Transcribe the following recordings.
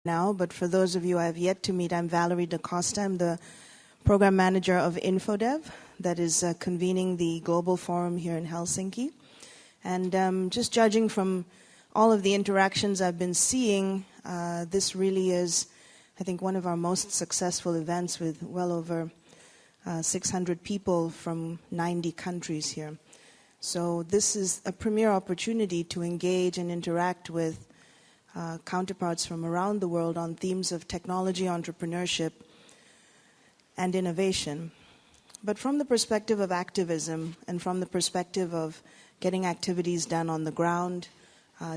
now, but for those of you I have yet to meet, I'm Valerie DaCosta. I'm the program manager of InfoDev that is convening the global forum here in Helsinki. And just judging from all of the interactions I've been seeing, this really is, I think, one of our most successful events with well over 600 people from 90 countries here. So this is a premier opportunity to engage and interact with counterparts from around the world on themes of technology, entrepreneurship, and innovation. But from the perspective of activism and from the perspective of getting activities done on the ground,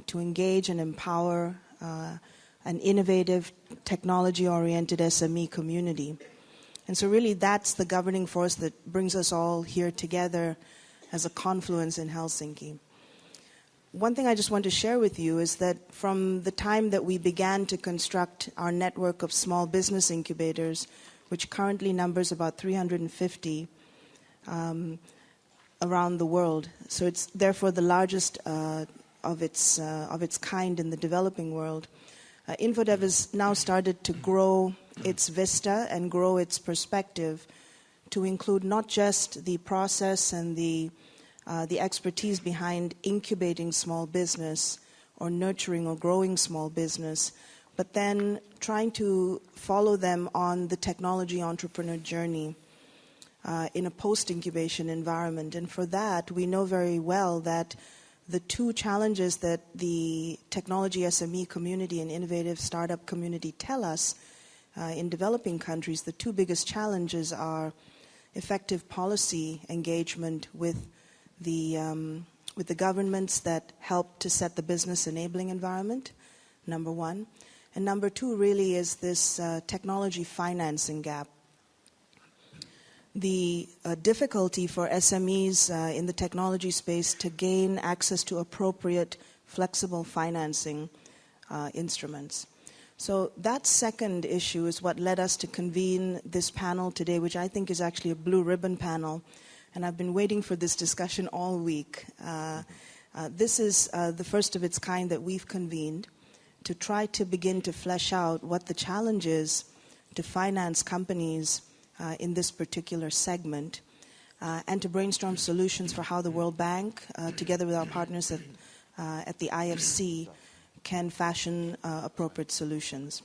to engage and empower an innovative, technology-oriented SME community. And so really that's the governing force that brings us all here together as a confluence in Helsinki. One thing I just want to share with you is that from the time that we began to construct our network of small business incubators, which currently numbers about 350 around the world, so it's therefore the largest of its kind in the developing world, InfoDev has now started to grow its vista and grow its perspective to include not just the process and the expertise behind incubating small business or nurturing or growing small business, but then trying to follow them on the technology entrepreneur journey in a post-incubation environment. And for that, we know very well that the two challenges that the technology SME community and innovative startup community tell us in developing countries, the two biggest challenges are effective policy engagement with the governments that help to set the business enabling environment, number one. And number two really is this technology financing gap. The difficulty for SMEs in the technology space to gain access to appropriate, flexible financing instruments. So that second issue is what led us to convene this panel today, which I think is actually a blue ribbon panel. And I've been waiting for this discussion all week. This is the first of its kind that we've convened to try to begin to flesh out what the challenge is to finance companies in this particular segment and to brainstorm solutions for how the World Bank, together with our partners at the IFC, can fashion appropriate solutions.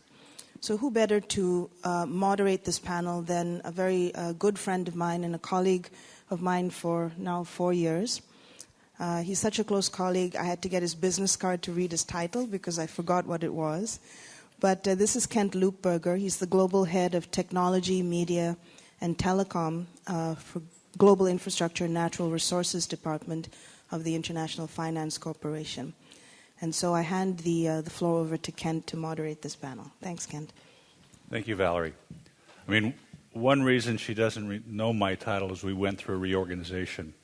So who better to moderate this panel than a very good friend of mine and a colleague of mine for now 4 years. He's such a close colleague, I had to get his business card to read his title because I forgot what it was. But this is Kent Loopberger. He's the Global Head of Technology, Media, and Telecom for Global Infrastructure and Natural Resources Department of the International Finance Corporation. And so I hand the floor over to Kent to moderate this panel. Thanks, Kent. Thank you, Valerie. I mean, one reason she doesn't know my title is we went through a reorganization.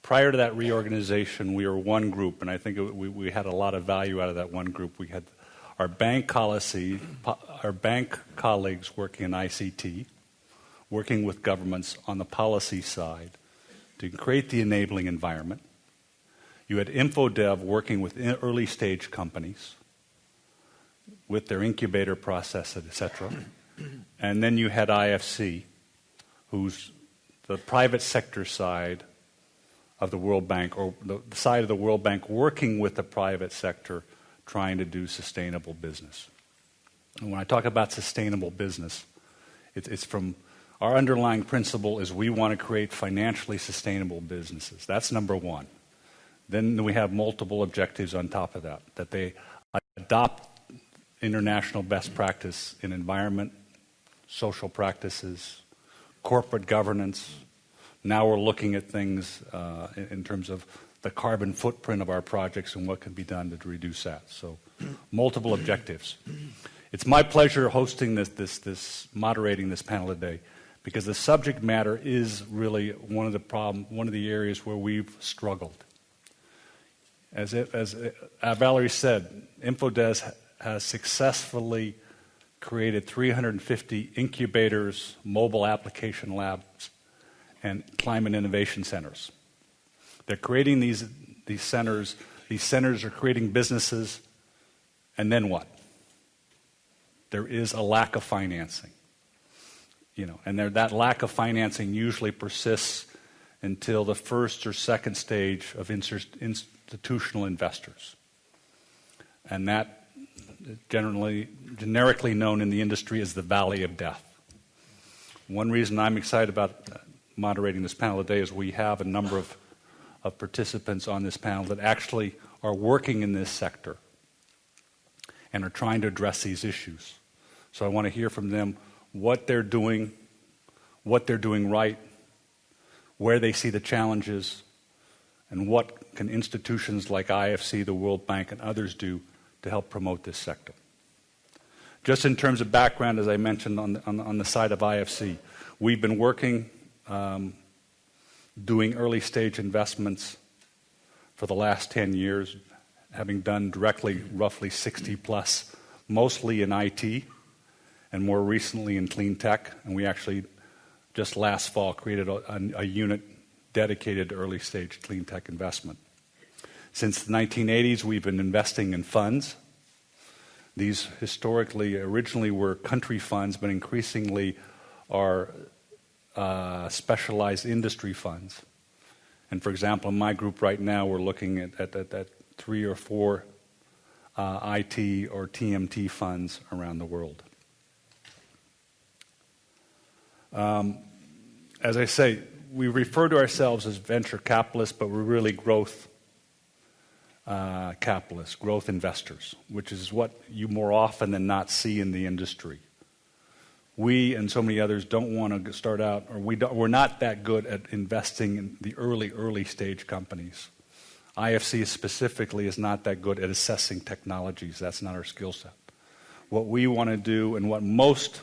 Prior to that reorganization, we were one group, and I think we had a lot of value out of that one group. We had our bank colleagues working in ICT, working with governments on the policy side to create the enabling environment. You had InfoDev working with early stage companies with their incubator process, etc. And then you had IFC, who's the private sector side of the World Bank, or the side of the World Bank working with the private sector trying to do sustainable business. And when I talk about sustainable business, it's from our underlying principle is we want to create financially sustainable businesses. That's number one. Then we have multiple objectives on top of that, that they adopt international best practice in environment, social practices, corporate governance. Now we're looking at things in terms of the carbon footprint of our projects and what can be done to reduce that. So multiple objectives. It's my pleasure hosting moderating this panel today because the subject matter is really one of the areas where we've struggled. As Valerie said, InfoDev has successfully created 350 incubators, mobile application labs, and climate innovation centers. They're creating these centers. These centers are creating businesses, and then what? there is a lack of financing. And that lack of financing usually persists until the first or second stage of institutional investors. And that is generically known in the industry as the valley of death. One reason I'm excited about moderating this panel today is we have a number of participants on this panel that actually are working in this sector and are trying to address these issues. So I want to hear from them what they're doing right, where they see the challenges, and what can institutions like IFC, the World Bank, and others do to help promote this sector. Just in terms of background, as I mentioned on the side of IFC, we've been working doing early stage investments for the last 10 years, having done directly roughly 60 plus, mostly in IT and more recently in clean tech. And we actually just last fall created a unit dedicated to early stage clean tech investment. Since the 1980s, we've been investing in funds. These originally were country funds, but increasingly are specialized industry funds. And for example, in my group right now, we're looking at 3 or 4 IT or TMT funds around the world. As I say, we refer to ourselves as venture capitalists, but we're really growth capitalists, growth investors, which is what you more often than not see in the industry. We and so many others don't want to start out, or we're not that good at investing in the early stage companies. IFC specifically is not that good at assessing technologies. That's not our skill set. What we want to do, and what most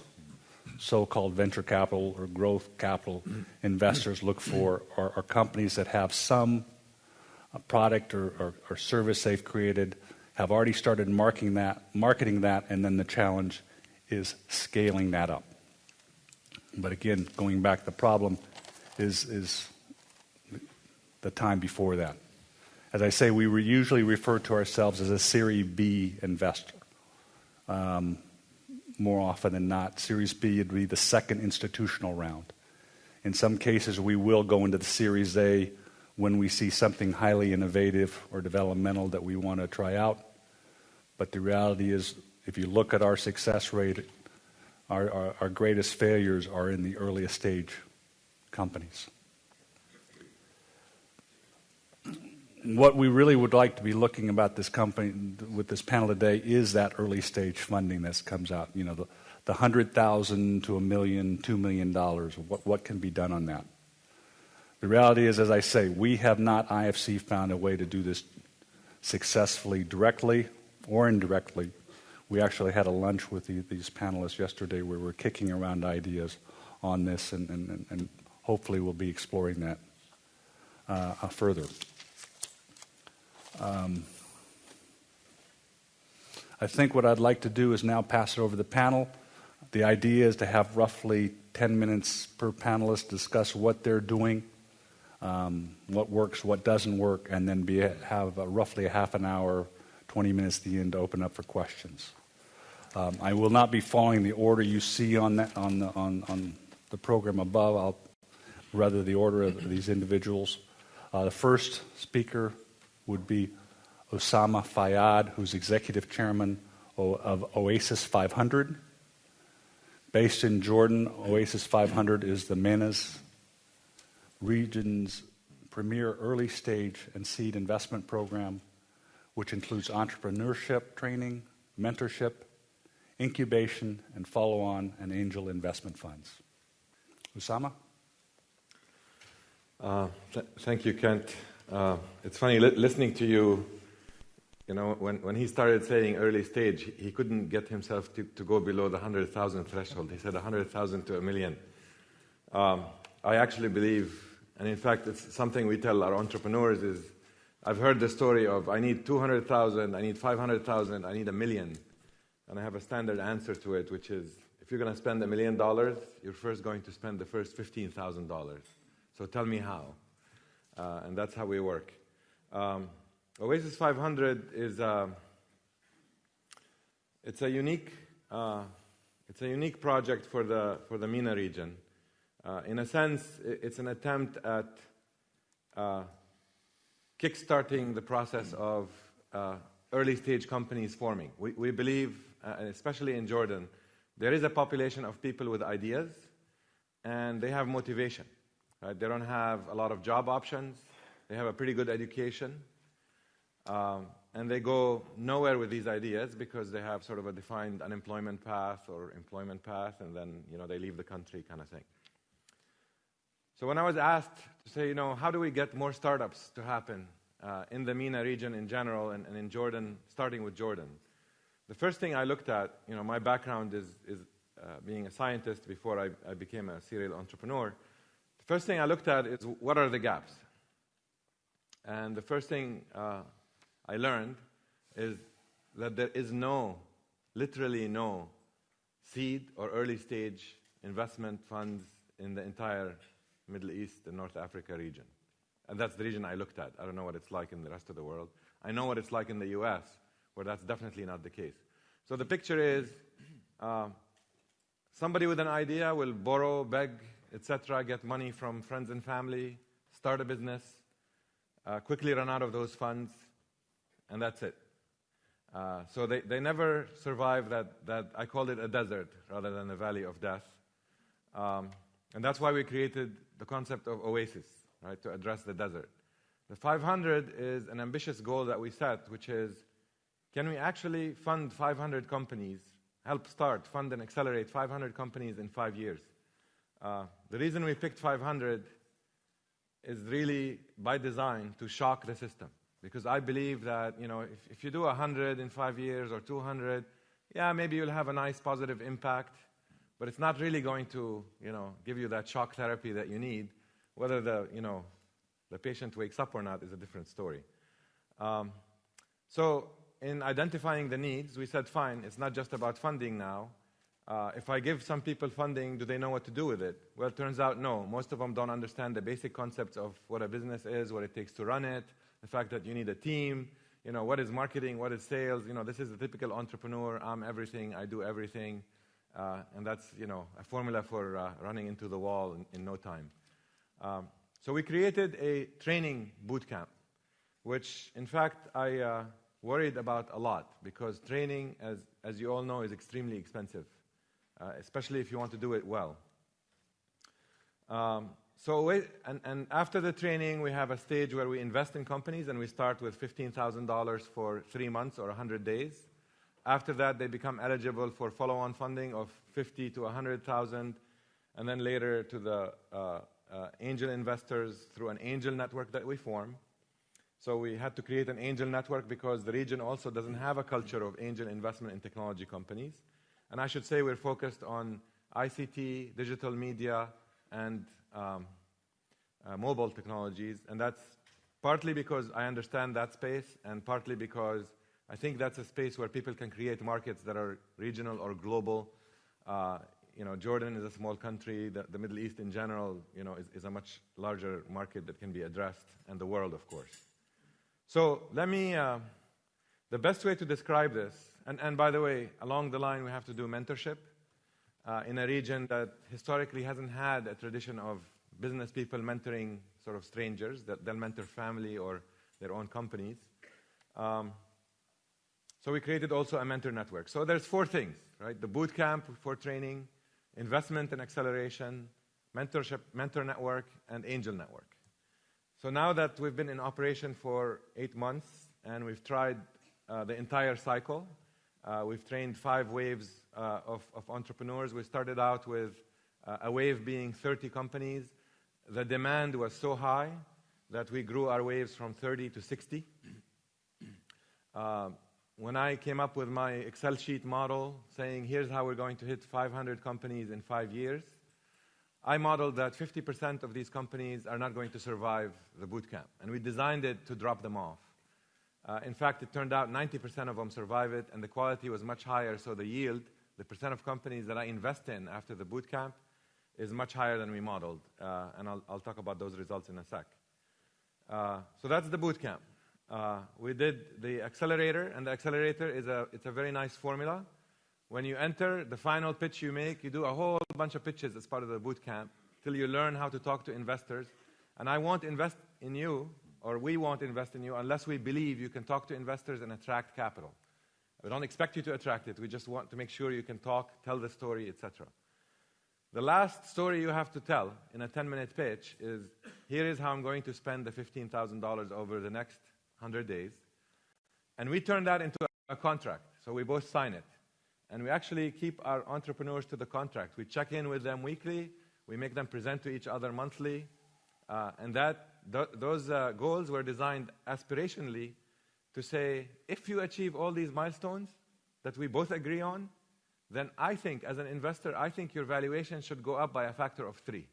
so-called venture capital or growth capital investors look for, are companies that have some product or service they've created, have already started marketing that, and then the challenge is scaling that up. But again, going back, the problem is the time before that. As I say, we usually refer to ourselves as a Series B investor. More often than not, Series B would be the second institutional round. In some cases, we will go into the Series A when we see something highly innovative or developmental that we want to try out. But the reality is, if you look at our success rate, our greatest failures are in the earliest stage companies. What we really would like to be looking about this company with this panel today is that early stage funding that comes out. The $100,000 to $1 million, $2 million. What can be done on that? The reality is, as I say, we have not, IFC, found a way to do this successfully directly or indirectly. We actually had a lunch with these panelists yesterday where we're kicking around ideas on this, and hopefully we'll be exploring that further. I think what I'd like to do is now pass it over to the panel. The idea is to have roughly 10 minutes per panelist discuss what they're doing, what works, what doesn't work, and then have roughly a half an hour, 20 minutes at the end to open up for questions. I will not be following the order you see on the program above, rather the order of these individuals. The first speaker would be Usama Fayyad, who's Executive Chairman of Oasis500. Based in Jordan, Oasis500 is the MENA's region's premier early stage and seed investment program, which includes entrepreneurship training, mentorship, incubation, and follow-on and angel investment funds. Usama? Thank you, Kent. It's funny listening to you. When he started saying early stage, he couldn't get himself to go below the 100,000 threshold. He said 100,000 to $1 million. I actually believe, and in fact, it's something we tell our entrepreneurs is, I've heard the story of, I need 200,000, I need 500,000, I need $1 million. And I have a standard answer to it, which is, if you're going to spend $1 million, you're first going to spend the first $15,000. So tell me how. And that's how we work. Oasis500 is it's a unique It's a unique project for the MENA region. In a sense, it's an attempt at kickstarting the process of early-stage companies forming. We believe, especially in Jordan, there is a population of people with ideas, and they have motivation. Right? They don't have a lot of job options. They have a pretty good education. And they go nowhere with these ideas because they have sort of a defined unemployment path or employment path, and then they leave the country kind of thing. So when I was asked to say, how do we get more startups to happen in the MENA region in general and in Jordan, starting with Jordan, the first thing I looked at, my background is being a scientist before I became a serial entrepreneur. The first thing I looked at is what are the gaps? And the first thing I learned is that there is literally no seed or early stage investment funds in the entire Middle East and North Africa region. And that's the region I looked at. I don't know what it's like in the rest of the world. I know what it's like in the US, where that's definitely not the case. So the picture is somebody with an idea will borrow, beg, etc., get money from friends and family, start a business, quickly run out of those funds, and that's it. So they never survive that I called it a desert rather than a valley of death. And that's why we created the concept of Oasis, right, to address the desert. The 500 is an ambitious goal that we set, which is, can we actually fund 500 companies, help start, fund and accelerate 500 companies in 5 years? The reason we picked 500 is really by design to shock the system. Because I believe that, if you do 100 in 5 years or 200, yeah, maybe you'll have a nice positive impact, but it's not really going to, give you that shock therapy that you need. Whether the patient wakes up or not is a different story. So in identifying the needs, we said, fine, it's not just about funding now. If I give some people funding, do they know what to do with it? Well, it turns out no. Most of them don't understand the basic concepts of what a business is, what it takes to run it, the fact that you need a team, what is marketing, what is sales. This is the typical entrepreneur. I'm everything, I do everything. And that's, a formula for running into the wall in no time. So we created a training boot camp, which, in fact, I worried about a lot because training, as you all know, is extremely expensive, especially if you want to do it well. And after the training, we have a stage where we invest in companies, and we start with $15,000 for 3 months or 100 days. After that, they become eligible for follow-on funding of $50,000 to $100,000, and then later to the angel investors through an angel network that we form. So we had to create an angel network because the region also doesn't have a culture of angel investment in technology companies. And I should say we're focused on ICT, digital media, and mobile technologies. And that's partly because I understand that space, and partly because I think that's a space where people can create markets that are regional or global. Jordan is a small country. The Middle East in general, is a much larger market that can be addressed, and the world, of course. So let me, the best way to describe this, and by the way, along the line we have to do mentorship in a region that historically hasn't had a tradition of business people mentoring sort of strangers, that they'll mentor family or their own companies. So we created also a mentor network. So there's 4 things, right? The boot camp for training, investment and acceleration, mentorship, mentor network, and angel network. So now that we've been in operation for 8 months and we've tried the entire cycle, we've trained 5 waves of entrepreneurs. We started out with a wave being 30 companies. The demand was so high that we grew our waves from 30 to 60. When I came up with my Excel sheet model saying, here's how we're going to hit 500 companies in 5 years, I modeled that 50% of these companies are not going to survive the boot camp. And we designed it to drop them off. In fact, it turned out 90% of them survive it, and the quality was much higher, so the yield, the percent of companies that I invest in after the boot camp, is much higher than we modeled. And I'll talk about those results in a sec. So that's the boot camp. We did the accelerator, and the accelerator it's a very nice formula When you enter, the final pitch you make, you do a whole bunch of pitches as part of the boot camp till you learn how to talk to investors. And I won't invest in you, or we won't invest in you, unless we believe you can talk to investors and attract capital. We don't expect you to attract it. We just want to make sure you can talk, tell the story, etc. The last story you have to tell in a 10-minute pitch is, here is how I'm going to spend the $15,000 over the next 100 days. And we turn that into a contract. So we both sign it. And we actually keep our entrepreneurs to the contract. We check in with them weekly. We make them present to each other monthly. And those goals were designed aspirationally to say, if you achieve all these milestones that we both agree on, then I think, as an investor, I think your valuation should go up by a factor of 3.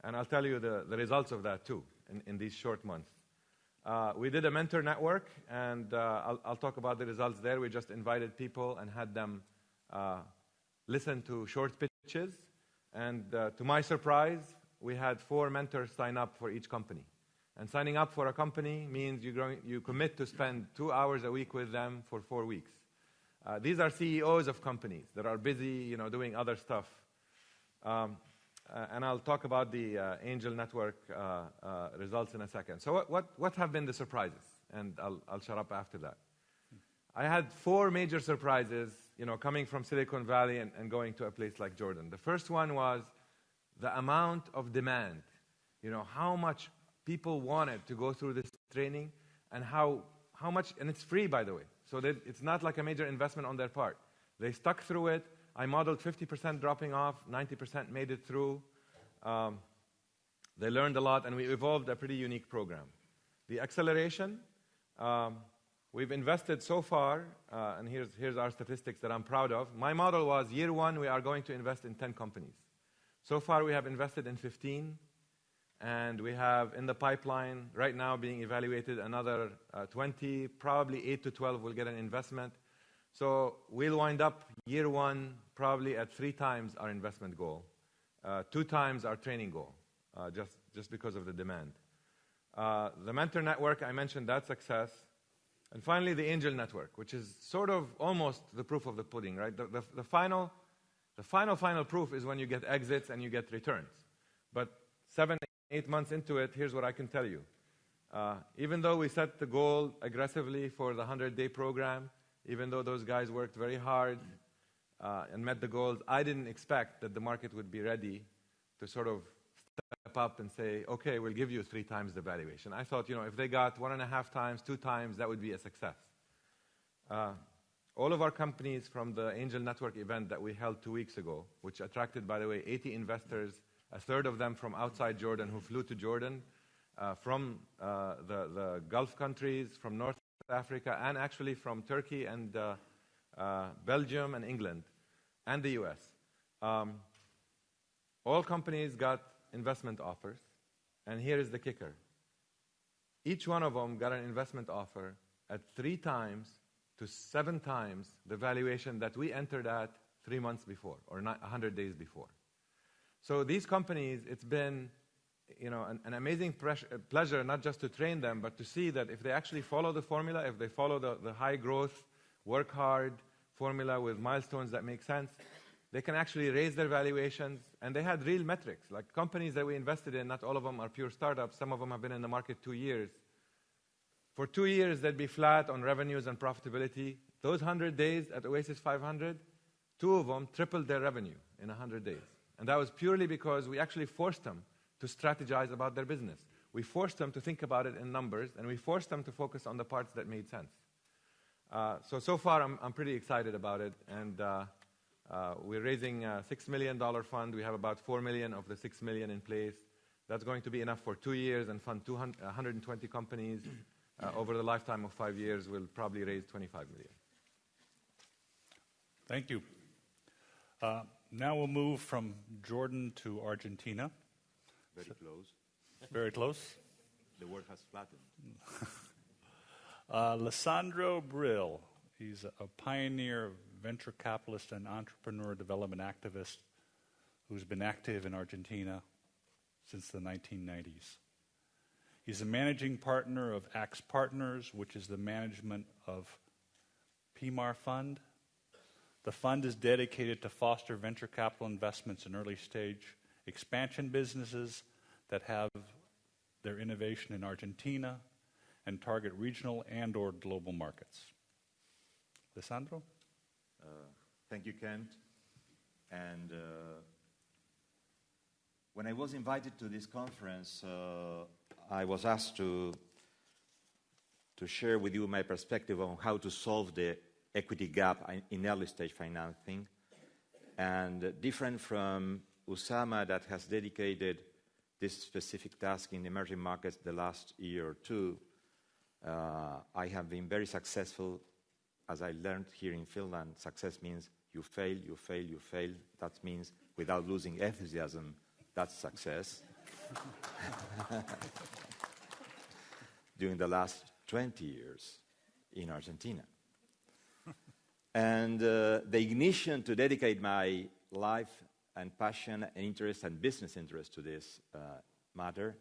And I'll tell you the results of that, too, in these short months. We did a mentor network, and I'll talk about the results there. We just invited people and had them listen to short pitches. And to my surprise, we had 4 mentors sign up for each company. And signing up for a company means you commit to spend 2 hours a week with them for 4 weeks. These are CEOs of companies that are busy, doing other stuff. And I'll talk about the Angel Network results in a second. So what have been the surprises? And I'll shut up after that. I had 4 major surprises, coming from Silicon Valley and going to a place like Jordan. The first one was the amount of demand. How much people wanted to go through this training, and how much, and it's free, by the way. So that it's not like a major investment on their part. They stuck through it. I modeled 50% dropping off, 90% made it through. They learned a lot, and we evolved a pretty unique program. The acceleration, we've invested so far, and here's our statistics that I'm proud of. My model was, year 1, we are going to invest in 10 companies. So far, we have invested in 15, and we have in the pipeline right now being evaluated another 20, probably 8 to 12 will get an investment. So we'll wind up year 1 probably at 3 times our investment goal, 2 times our training goal, just because of the demand. The mentor network, I mentioned that success. And finally, the Angel Network, which is sort of almost the proof of the pudding, right? The final proof is when you get exits and you get returns. But 7, 8 months into it, here's what I can tell you. Even though we set the goal aggressively for the 100-day program, even though those guys worked very hard and met the goals, I didn't expect that the market would be ready to sort of step up and say, okay, we'll give you 3 times the valuation. I thought, if they got 1.5 times, 2 times, that would be a success. All of our companies from the Angel Network event that we held 2 weeks ago, which attracted, by the way, 80 investors, a third of them from outside Jordan who flew to Jordan, from the Gulf countries, from North Africa, and actually from Turkey and Belgium and England and the US. All companies got investment offers, and here is the kicker. Each one of them got an investment offer at 3 times to 7 times the valuation that we entered at 3 months before, or 100 days before. So these companies, it's been an amazing pleasure not just to train them, but to see that if they actually follow the formula, if they follow the high growth, work hard formula with milestones that make sense, they can actually raise their valuations. And they had real metrics. Like companies that we invested in, not all of them are pure startups. Some of them have been in the market 2 years. For 2 years, they'd be flat on revenues and profitability. Those 100 days at Oasis500, 2 of them tripled their revenue in 100 days. And that was purely because we actually forced them to strategize about their business. We forced them to think about it in numbers, and we forced them to focus on the parts that made sense. So far, I'm pretty excited about it. And we're raising a $6 million fund. We have about $4 million of the $6 million in place. That's going to be enough for 2 years and fund 120 companies. Over the lifetime of 5 years, we'll probably raise $25 million. Thank you. Now we'll move from Jordan to Argentina. Very close. Very close. The word has flattened. Lissandro Brill. He's a pioneer venture capitalist and entrepreneur development activist who's been active in Argentina since the 1990s. He's a managing partner of Axe Partners, which is the management of PMAR Fund, The fund is dedicated to foster venture capital investments in early stage expansion businesses that have their innovation in Argentina and target regional and/or global markets. Alessandro? Thank you, Kent. And when I was invited to this conference, I was asked to share with you my perspective on how to solve the equity gap in early stage financing. And different from Usama, that has dedicated this specific task in emerging markets the last year or two, I have been very successful. As I learned here in Finland, success means you fail, you fail, you fail. That means without losing enthusiasm, that's success. During the last 20 years in Argentina. And the ignition to dedicate my life and passion and interest and business interest to this matter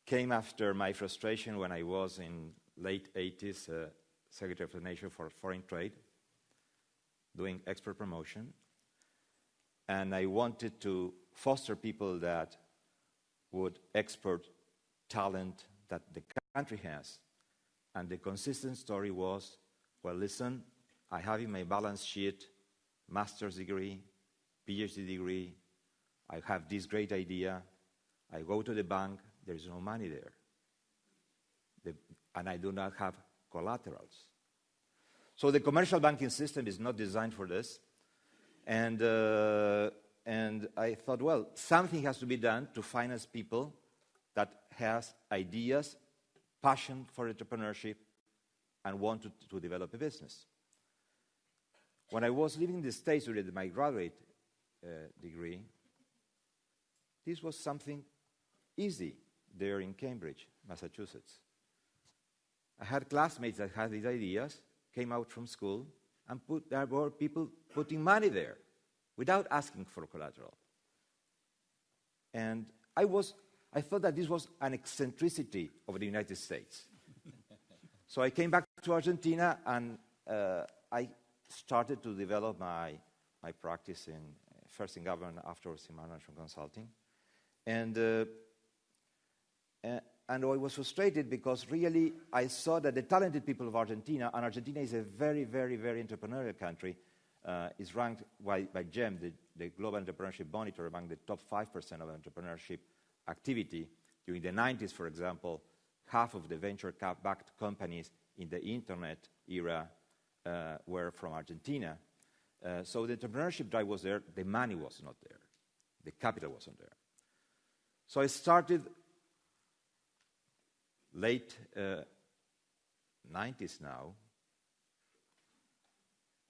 came after my frustration when I was in late 80s Secretary of the Nation for Foreign Trade, doing export promotion. And I wanted to foster people that would export talent that the country has. And the consistent story was, well, listen, I have in my balance sheet master's degree, PhD degree, I have this great idea, I go to the bank, there is no money there. And I do not have collaterals. So the commercial banking system is not designed for this. And I thought, well, something has to be done to finance people that has ideas, passion for entrepreneurship, and want to develop a business. When I was living in the States during my graduate degree, this was something easy there in Cambridge, Massachusetts. I had classmates that had these ideas, came out from school, and there were people putting money there without asking for collateral. And I thought that this was an eccentricity of the United States. So I came back to Argentina, and I started to develop my practice first in government, afterwards in management consulting. And I was frustrated because really I saw that the talented people of Argentina, and Argentina is a very, very, very entrepreneurial country, is ranked by GEM, the Global Entrepreneurship Monitor, among the top 5% of entrepreneurship activity. During the 90s, for example, half of the venture-backed companies in the internet era were from Argentina. So the entrepreneurship drive was there, the money was not there, the capital wasn't there. So I started late 90s now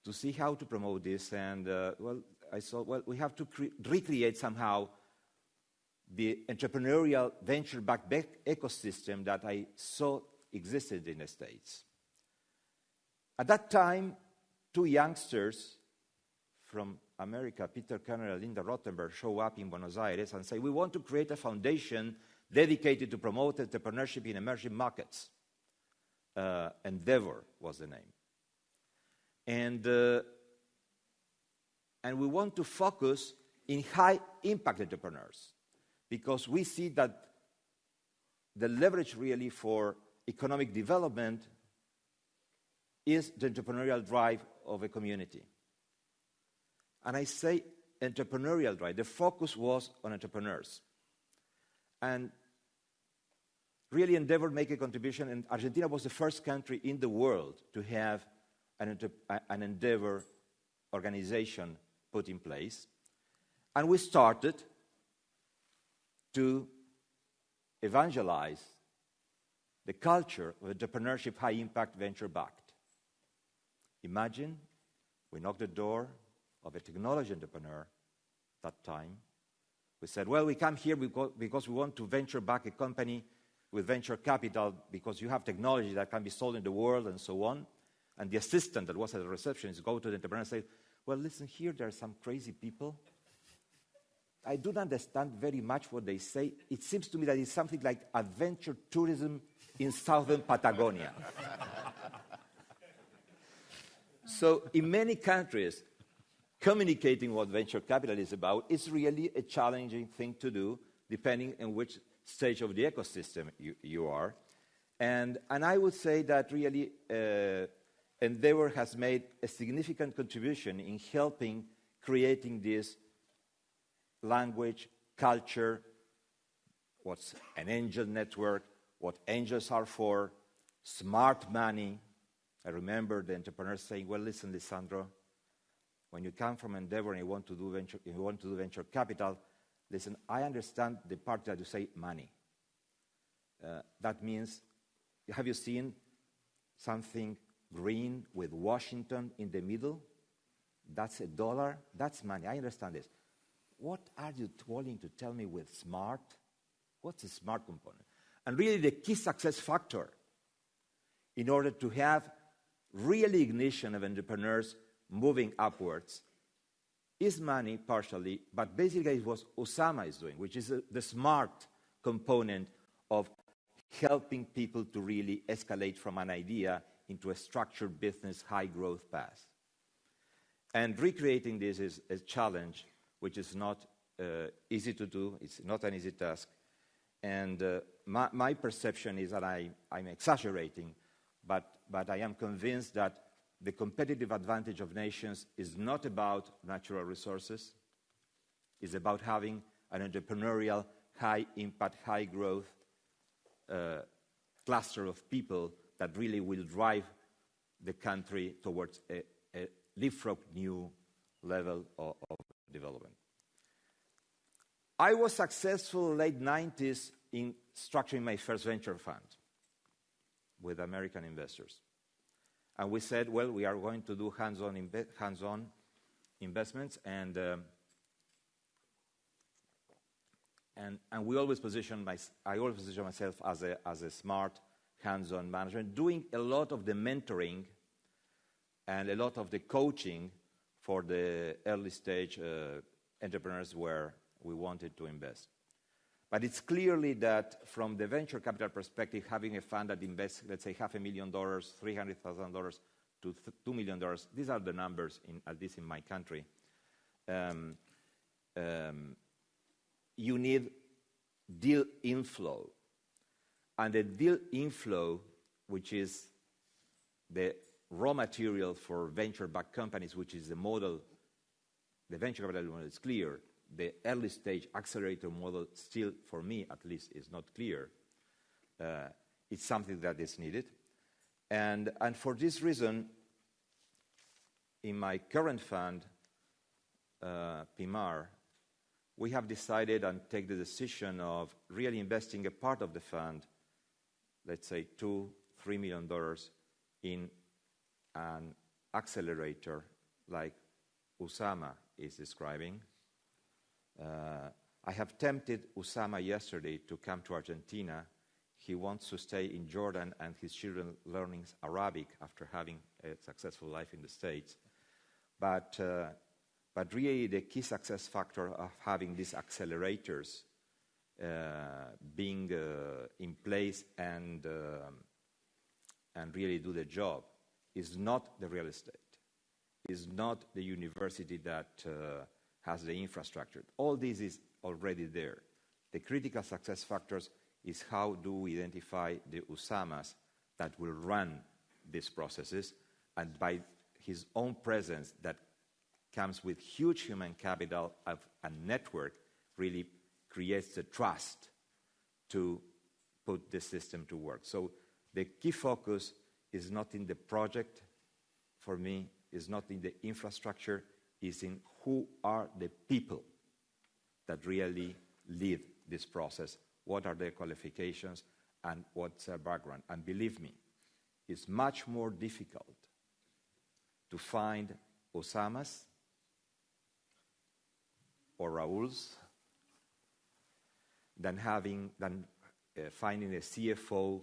to see how to promote this, and I thought, well, we have to recreate somehow the entrepreneurial venture-backed ecosystem that I saw existed in the States. At that time, two youngsters from America, Peter Kerner and Linda Rottenberg, show up in Buenos Aires and say, we want to create a foundation dedicated to promote entrepreneurship in emerging markets. Endeavor was the name. And we want to focus in high-impact entrepreneurs, because we see that the leverage really for economic development is the entrepreneurial drive of a community. And I say entrepreneurial drive. The focus was on entrepreneurs. And really Endeavor made a contribution, and Argentina was the first country in the world to have an Endeavor organization put in place. And we started to evangelize the culture of entrepreneurship, high-impact, venture-backed. Imagine we knocked the door of a technology entrepreneur that time. We said, well, we come here because we want to venture back a company with venture capital because you have technology that can be sold in the world and so on. And the assistant that was at the receptionist go to the entrepreneur and say, well, listen, here there are some crazy people. I don't understand very much what they say. It seems to me that it's something like adventure tourism in southern Patagonia. So in many countries, communicating what venture capital is about is really a challenging thing to do, depending on which stage of the ecosystem you are. And I would say that really Endeavor has made a significant contribution in helping creating this language, culture, what's an angel network, what angels are for, smart money. I remember the entrepreneurs saying, well, listen, Lisandro, when you come from Endeavor and you want to do venture capital, listen, I understand the part that you say money. That means, have you seen something green with Washington in the middle? That's $1. That's money. I understand this. What are you willing to tell me with smart? What's the smart component? And really the key success factor in order to have real ignition of entrepreneurs moving upwards is money partially, but basically it's what Usama is doing, which is the smart component of helping people to really escalate from an idea into a structured business, high growth path. And recreating this is a challenge which is not easy to do. It's not an easy task. And my perception is that I'm exaggerating, but I am convinced that the competitive advantage of nations is not about natural resources. It's about having an entrepreneurial, high impact, high growth cluster of people that really will drive the country towards a leapfrog new level of development. I was successful in the late 90s in structuring my first venture fund with American investors. And we said, well, we are going to do hands-on investments, and we always I always position myself as a smart hands-on manager, doing a lot of the mentoring and a lot of the coaching for the early stage entrepreneurs where we wanted to invest. But it's clearly that from the venture capital perspective, having a fund that invests, let's say, $500,000, $300,000 to $2 million, these are the numbers, at least in my country. You need deal inflow. And the deal inflow, which is the raw material for venture-backed companies, which is the model, the venture capital model is clear. The early stage accelerator model still, for me at least, is not clear. It's something that is needed. And for this reason, in my current fund, PIMAR, we have decided and take the decision of really investing a part of the fund, let's say $2-3 million, in an accelerator like Usama is describing. I have tempted Usama yesterday to come to Argentina. He wants to stay in Jordan and his children learning Arabic after having a successful life in the States. But really the key success factor of having these accelerators being in place and really do the job is not the real estate, is not the university that has the infrastructure. All this is already there. The critical success factors is how do we identify the Usamas that will run these processes, and by his own presence that comes with huge human capital of a network really creates the trust to put the system to work. So the key focus is not in the project, for me, is not in the infrastructure, is in who are the people that really lead this process, what are their qualifications, and what's their background. And believe me, it's much more difficult to find Usamas or Raúls than finding a CFO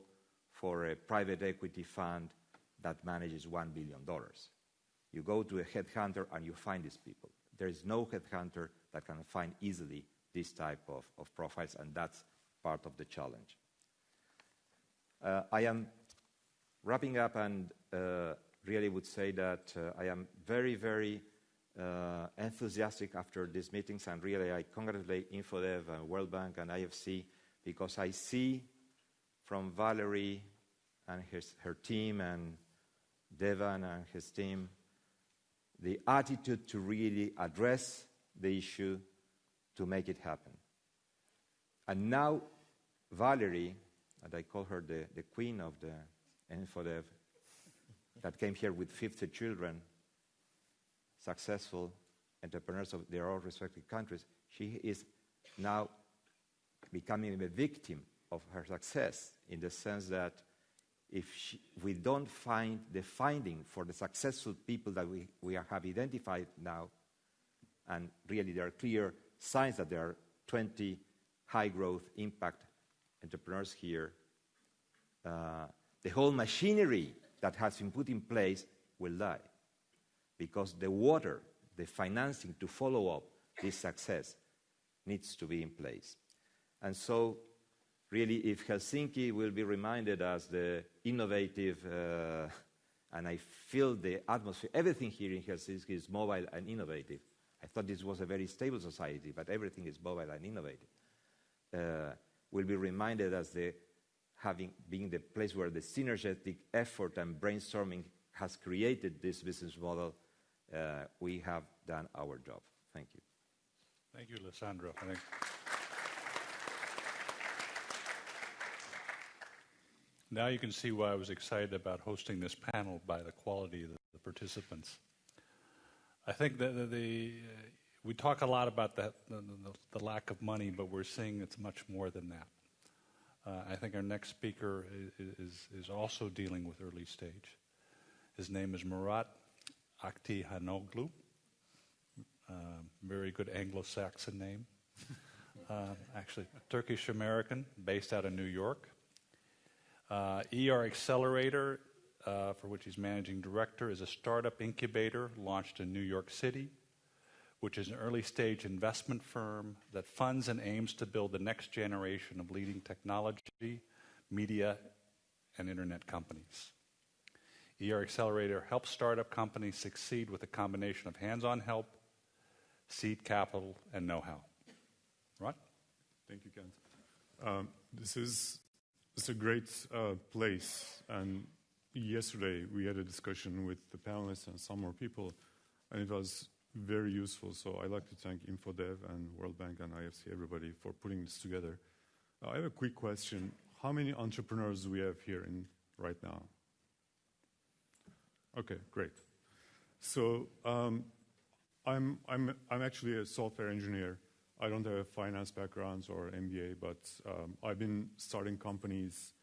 for a private equity fund that manages $1 billion. You go to a headhunter and you find these people. There is no headhunter that can find easily this type of profiles, and that's part of the challenge. I am wrapping up, and really would say that I am very, very enthusiastic after these meetings, and really I congratulate InfoDev and World Bank and IFC, because I see from Valerie and her team and Devan and his team the attitude to really address the issue to make it happen. And now Valerie, and I call her the queen of the InfoDev, that came here with 50 children, successful entrepreneurs of their own respective countries, she is now becoming a victim of her success, in the sense that if we don't find the finding for the successful people that we have identified now, and really there are clear signs that there are 20 high-growth impact entrepreneurs here, the whole machinery that has been put in place will die, because the water, the financing to follow up this success needs to be in place. And so, really, if Helsinki will be reminded as the innovative, and I feel the atmosphere, everything here in Helsinki is mobile and innovative. I thought this was a very stable society, but everything is mobile and innovative. Will be reminded as being the place where the synergetic effort and brainstorming has created this business model. We have done our job. Thank you. Thank you, Alessandro. I think now you can see why I was excited about hosting this panel, by the quality of the participants. I think that we talk a lot about the lack of money, but we're seeing it's much more than that. I think our next speaker is also dealing with early stage. His name is Murat Aktihanoglu. Very good Anglo-Saxon name. Actually, Turkish-American, based out of New York. ER Accelerator, for which he's managing director, is a startup incubator launched in New York City, which is an early-stage investment firm that funds and aims to build the next generation of leading technology, media, and internet companies. ER Accelerator helps startup companies succeed with a combination of hands-on help, seed capital, and know-how. Right? Thank you, Kent. This is a great place, and yesterday we had a discussion with the panelists and some more people, and it was very useful. So I'd like to thank InfoDev and World Bank and IFC, everybody, for putting this together. I have a quick question. How many entrepreneurs do we have here right now? Okay, great. So I'm actually a software engineer. I don't have a finance background or MBA, but I've been starting companies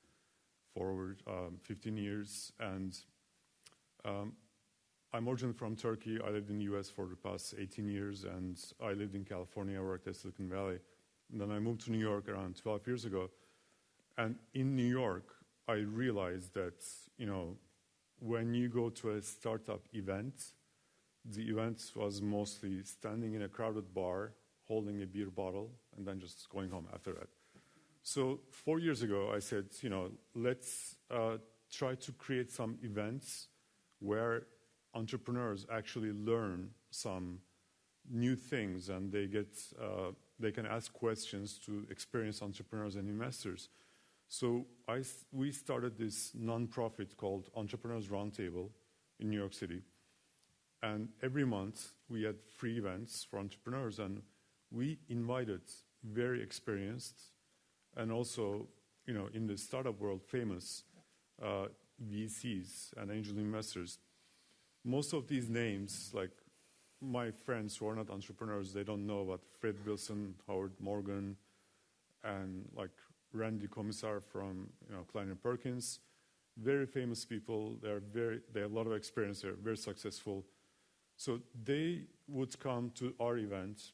for over 15 years, and I'm originally from Turkey. I lived in the US for the past 18 years, and I lived in California. I worked at Silicon Valley. And then I moved to New York around 12 years ago. And in New York, I realized that, when you go to a startup event, the event was mostly standing in a crowded bar, holding a beer bottle, and then just going home after that. So 4 years ago, I said, let's try to create some events where entrepreneurs actually learn some new things, and they can ask questions to experienced entrepreneurs and investors. So we started this nonprofit called Entrepreneurs Roundtable in New York City, and every month we had free events for entrepreneurs, and we invited very experienced and also, in the startup world, famous VCs and angel investors. Most of these names, like my friends who are not entrepreneurs, they don't know about Fred Wilson, Howard Morgan, and like Randy Komisar from Kleiner Perkins. Very famous people. They have a lot of experience. They're very successful. So they would come to our event,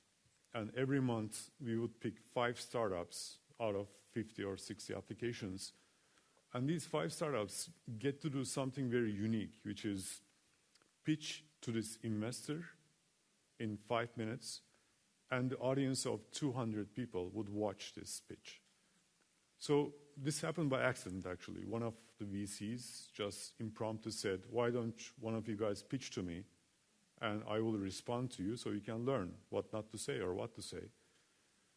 and every month we would pick 5 startups out of 50 or 60 applications. And these 5 startups get to do something very unique, which is pitch to this investor in 5 minutes, and the audience of 200 people would watch this pitch. So this happened by accident, actually. One of the VCs just impromptu said, why don't one of you guys pitch to me, and I will respond to you so you can learn what not to say or what to say.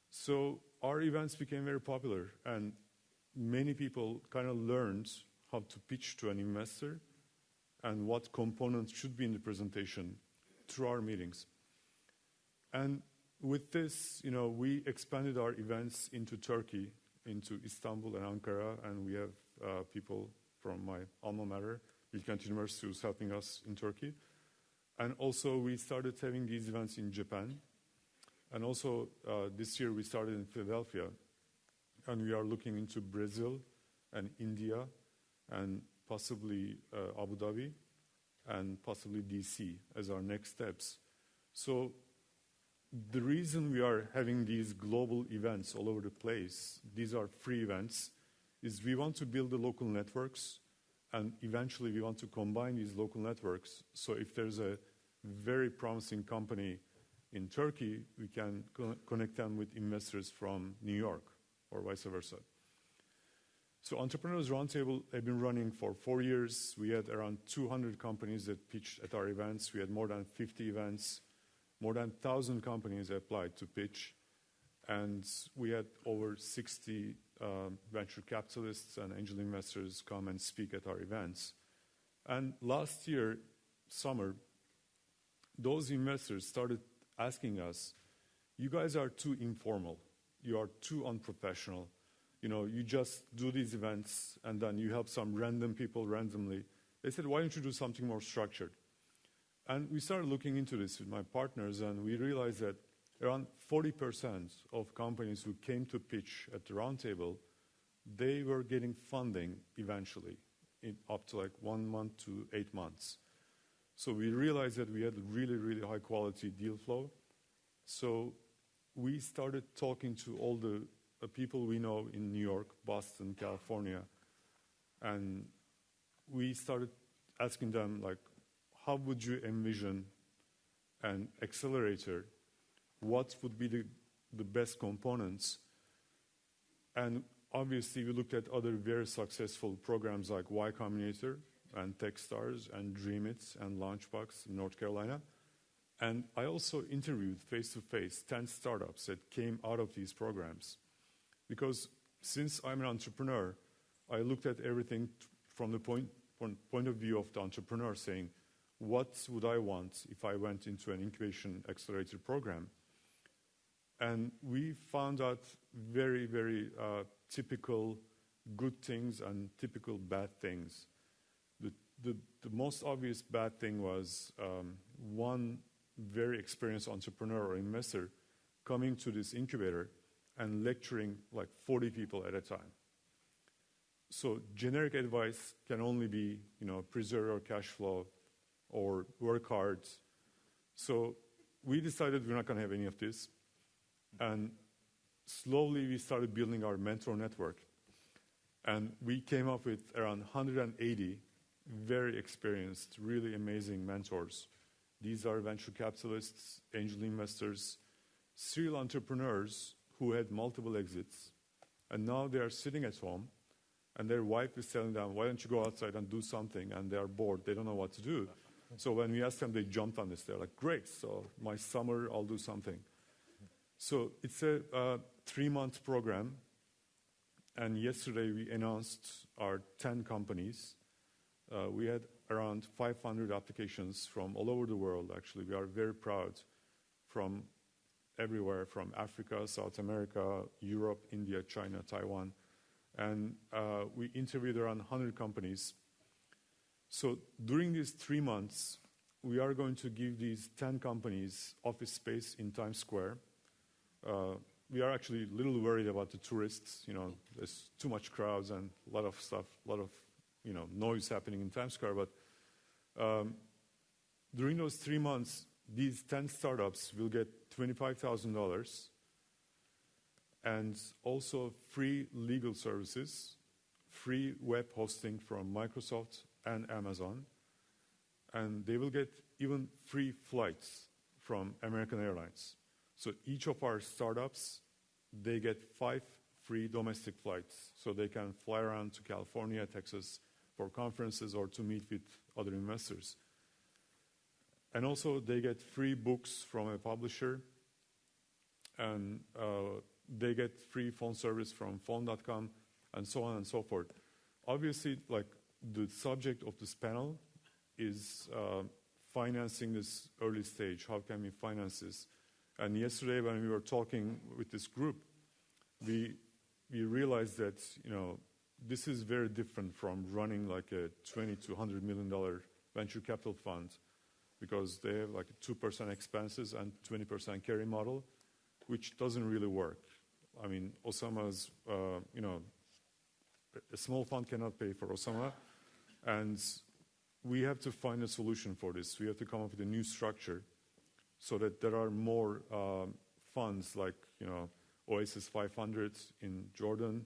So our events became very popular, and many people kind of learned how to pitch to an investor and what components should be in the presentation through our meetings. And with this, we expanded our events into Turkey, into Istanbul and Ankara, and we have people from my alma mater, Bilkent University, who's helping us in Turkey. And also we started having these events in Japan. And also this year we started in Philadelphia, and we are looking into Brazil and India and possibly Abu Dhabi and possibly DC as our next steps. So the reason we are having these global events all over the place, these are free events, is we want to build the local networks, and eventually we want to combine these local networks. So if there's a very promising company in Turkey, we can connect them with investors from New York or vice versa. So Entrepreneurs Roundtable have been running for 4 years. We had around 200 companies that pitched at our events. We had more than 50 events. More than 1,000 companies applied to pitch. And we had over 60 venture capitalists and angel investors come and speak at our events. And last year, summer, those investors started asking us, you guys are too informal. You are too unprofessional. You just do these events and then you help some random people randomly. They said, why don't you do something more structured? And we started looking into this with my partners, and we realized that around 40% of companies who came to pitch at the roundtable, they were getting funding eventually, up to like 1 month to 8 months. So we realized that we had really, really high quality deal flow. So we started talking to all the people we know in New York, Boston, California, and we started asking them, like, how would you envision an accelerator? What would be the best components? And obviously, we looked at other very successful programs like Y Combinator and Techstars and Dreamit and Launchbox in North Carolina. And I also interviewed face-to-face 10 startups that came out of these programs. Because since I'm an entrepreneur, I looked at everything from the point of view of the entrepreneur, saying, what would I want if I went into an incubation accelerator program? And we found out very, very typical good things and typical bad things. The most obvious bad thing was one very experienced entrepreneur or investor coming to this incubator and lecturing like 40 people at a time. So generic advice can only be, preserve your cash flow or work hard. So we decided we're not going to have any of this. And slowly we started building our mentor network. And we came up with around 180 very experienced, really amazing mentors. These are venture capitalists, angel investors, serial entrepreneurs who had multiple exits. And now they are sitting at home, and their wife is telling them, why don't you go outside and do something? And they are bored. They don't know what to do. So when we asked them, they jumped on this. They're like, great, so my summer, I'll do something. So it's a 3-month program. And yesterday we announced our 10 companies. We had around 500 applications from all over the world, actually. We are very proud, from everywhere, from Africa, South America, Europe, India, China, Taiwan. And we interviewed around 100 companies. So during these 3 months, we are going to give these 10 companies office space in Times Square. We are actually a little worried about the tourists. There's too much crowds and a lot of stuff, a lot of noise happening in Times Square. But during those 3 months, these 10 startups will get $25,000 and also free legal services, free web hosting from Microsoft and Amazon, and they will get even free flights from American Airlines. So each of our startups, they get 5 free domestic flights, so they can fly around to California, Texas for conferences or to meet with other investors. And also they get free books from a publisher, and they get free phone service from phone.com, and so on and so forth. Obviously, like, the subject of this panel is financing this early stage. How can we finance this? And yesterday when we were talking with this group, we realized that, you know, this is very different from running like a $20 to $100 million venture capital fund, because they have like 2% expenses and 20% carry model, which doesn't really work. I mean, Osama's, you know, a small fund cannot pay for Usama, and we have to find a solution for this. We have to come up with a new structure so that there are more funds like, you know, Oasis500 in Jordan,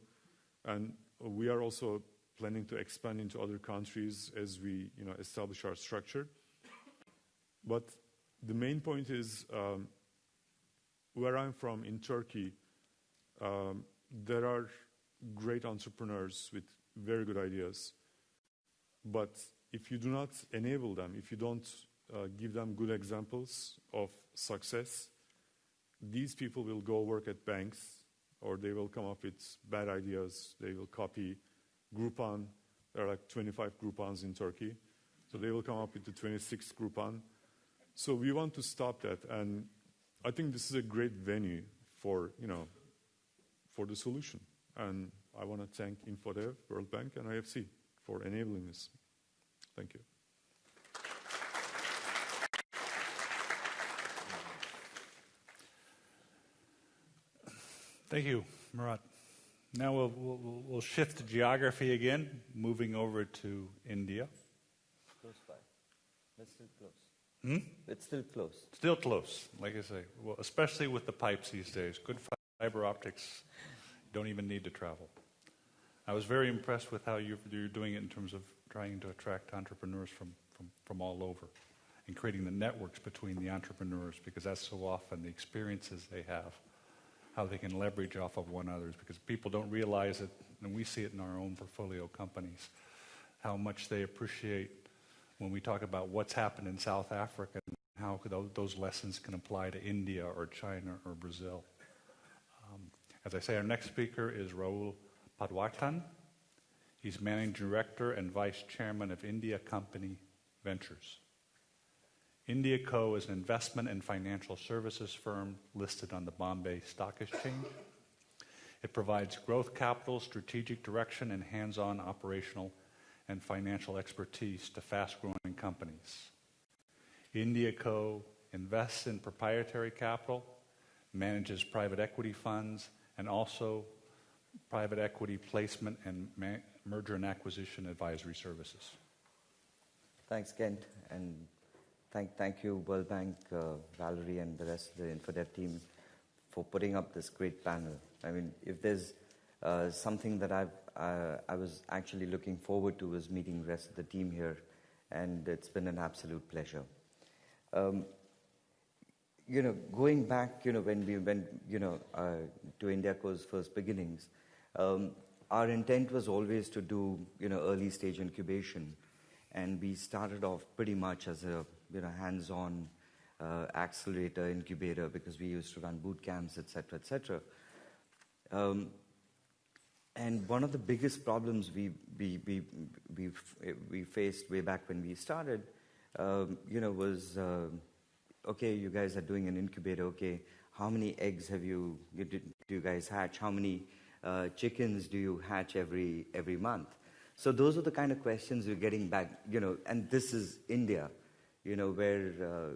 and we are also planning to expand into other countries as we, you know, establish our structure. But the main point is, where I'm from in Turkey, there are great entrepreneurs with very good ideas. But if you do not enable them, if you don't give them good examples of success, these people will go work at banks, or they will come up with bad ideas. They will copy Groupon. There are like 25 Groupons in Turkey. So they will come up with the 26th Groupon. So we want to stop that. And I think this is a great venue for, you know, for the solution. And I want to thank InfoDev, World Bank, and IFC for enabling this. Thank you. Thank you, Murat. Now we'll shift to geography again, moving over to India. Close by. That's still close. It's still close. Still close, like I say. Well, especially with the pipes these days. Good fiber optics, don't even need to travel. I was very impressed with how you're doing it in terms of trying to attract entrepreneurs from all over and creating the networks between the entrepreneurs, because that's so often the experiences they have, how they can leverage off of one another, because people don't realize it, and we see it in our own portfolio companies, how much they appreciate when we talk about what's happened in South Africa and how those lessons can apply to India or China or Brazil. As I say, our next speaker is Rahul Padwartan. He's Managing Director and Vice Chairman of India Company Ventures. India Co. is an investment and financial services firm listed on the Bombay Stock Exchange. It provides growth capital, strategic direction, and hands-on operational and financial expertise to fast-growing companies. India Co. invests in proprietary capital, manages private equity funds, and also private equity placement and merger and acquisition advisory services. Thanks, Kent, and thank you, World Bank, Valerie, and the rest of the InfoDev team for putting up this great panel. I mean, if there's something that I was actually looking forward to was meeting the rest of the team here, and it's been an absolute pleasure. You know, going back, you know, when we went, you know, to India Co's first beginnings, our intent was always to do, you know, early stage incubation, and we started off pretty much as a, you know, hands-on accelerator incubator, because we used to run boot camps, et cetera, and one of the biggest problems we faced way back when we started, you know, was okay, you guys are doing an incubator. Okay, how many eggs do you guys hatch? How many chickens do you hatch every month? So those are the kind of questions we're getting back, you know. And this is India, you know, where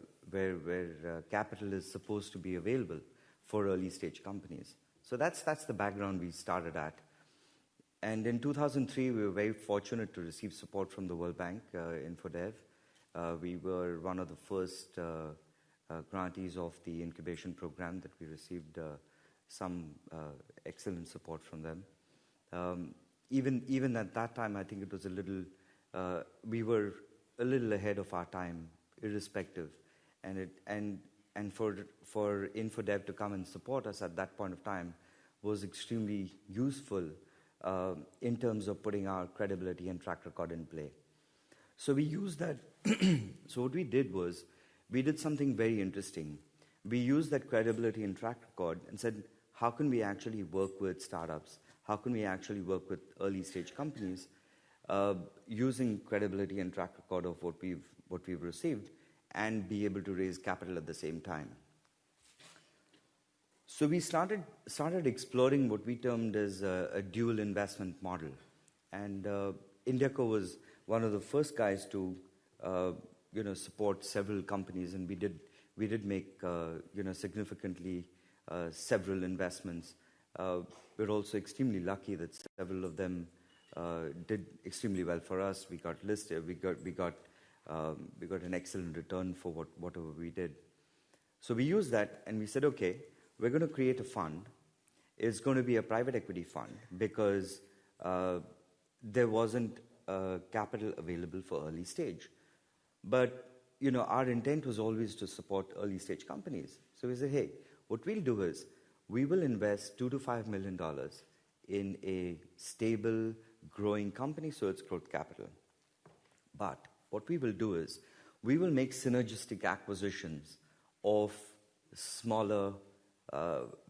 capital is supposed to be available for early stage companies. So that's the background we started at. And in 2003, we were very fortunate to receive support from the World Bank, InfoDev. We were one of the first grantees of the incubation program that we received some excellent support from them. Even at that time, I think it was a little, we were a little ahead of our time, irrespective. And for InfoDev to come and support us at that point of time was extremely useful in terms of putting our credibility and track record in play. So we used that. So what we did was, we did something very interesting. We used that credibility and track record and said, how can we actually work with startups? How can we actually work with early stage companies using credibility and track record of what we've received, and be able to raise capital at the same time? So we started exploring what we termed as a dual investment model. And Indiaco was one of the first guys to support several companies, and we did make significantly several investments. We're also extremely lucky that several of them did extremely well for us. We got listed. We got an excellent return for whatever we did. So we used that, and we said, okay, we're going to create a fund. It's going to be a private equity fund, because there wasn't capital available for early stage. But our intent was always to support early stage companies. So we said, hey, what we'll do is we will invest $2 to $5 million in a stable, growing company, so it's growth capital. But what we will do is we will make synergistic acquisitions of smaller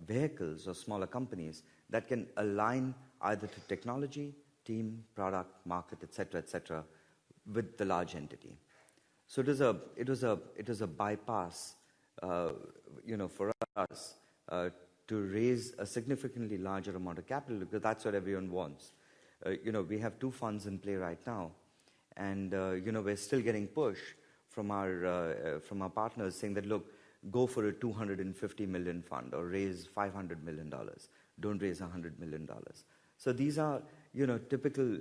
vehicles or smaller companies that can align either to technology, team, product, market, etc., with the large entity. So it was a bypass, for us to raise a significantly larger amount of capital, because that's what everyone wants. We have 2 funds in play right now, and we're still getting push from our partners saying that, look, go for a $250 million fund or raise $500 million. Don't raise $100 million. So these are typical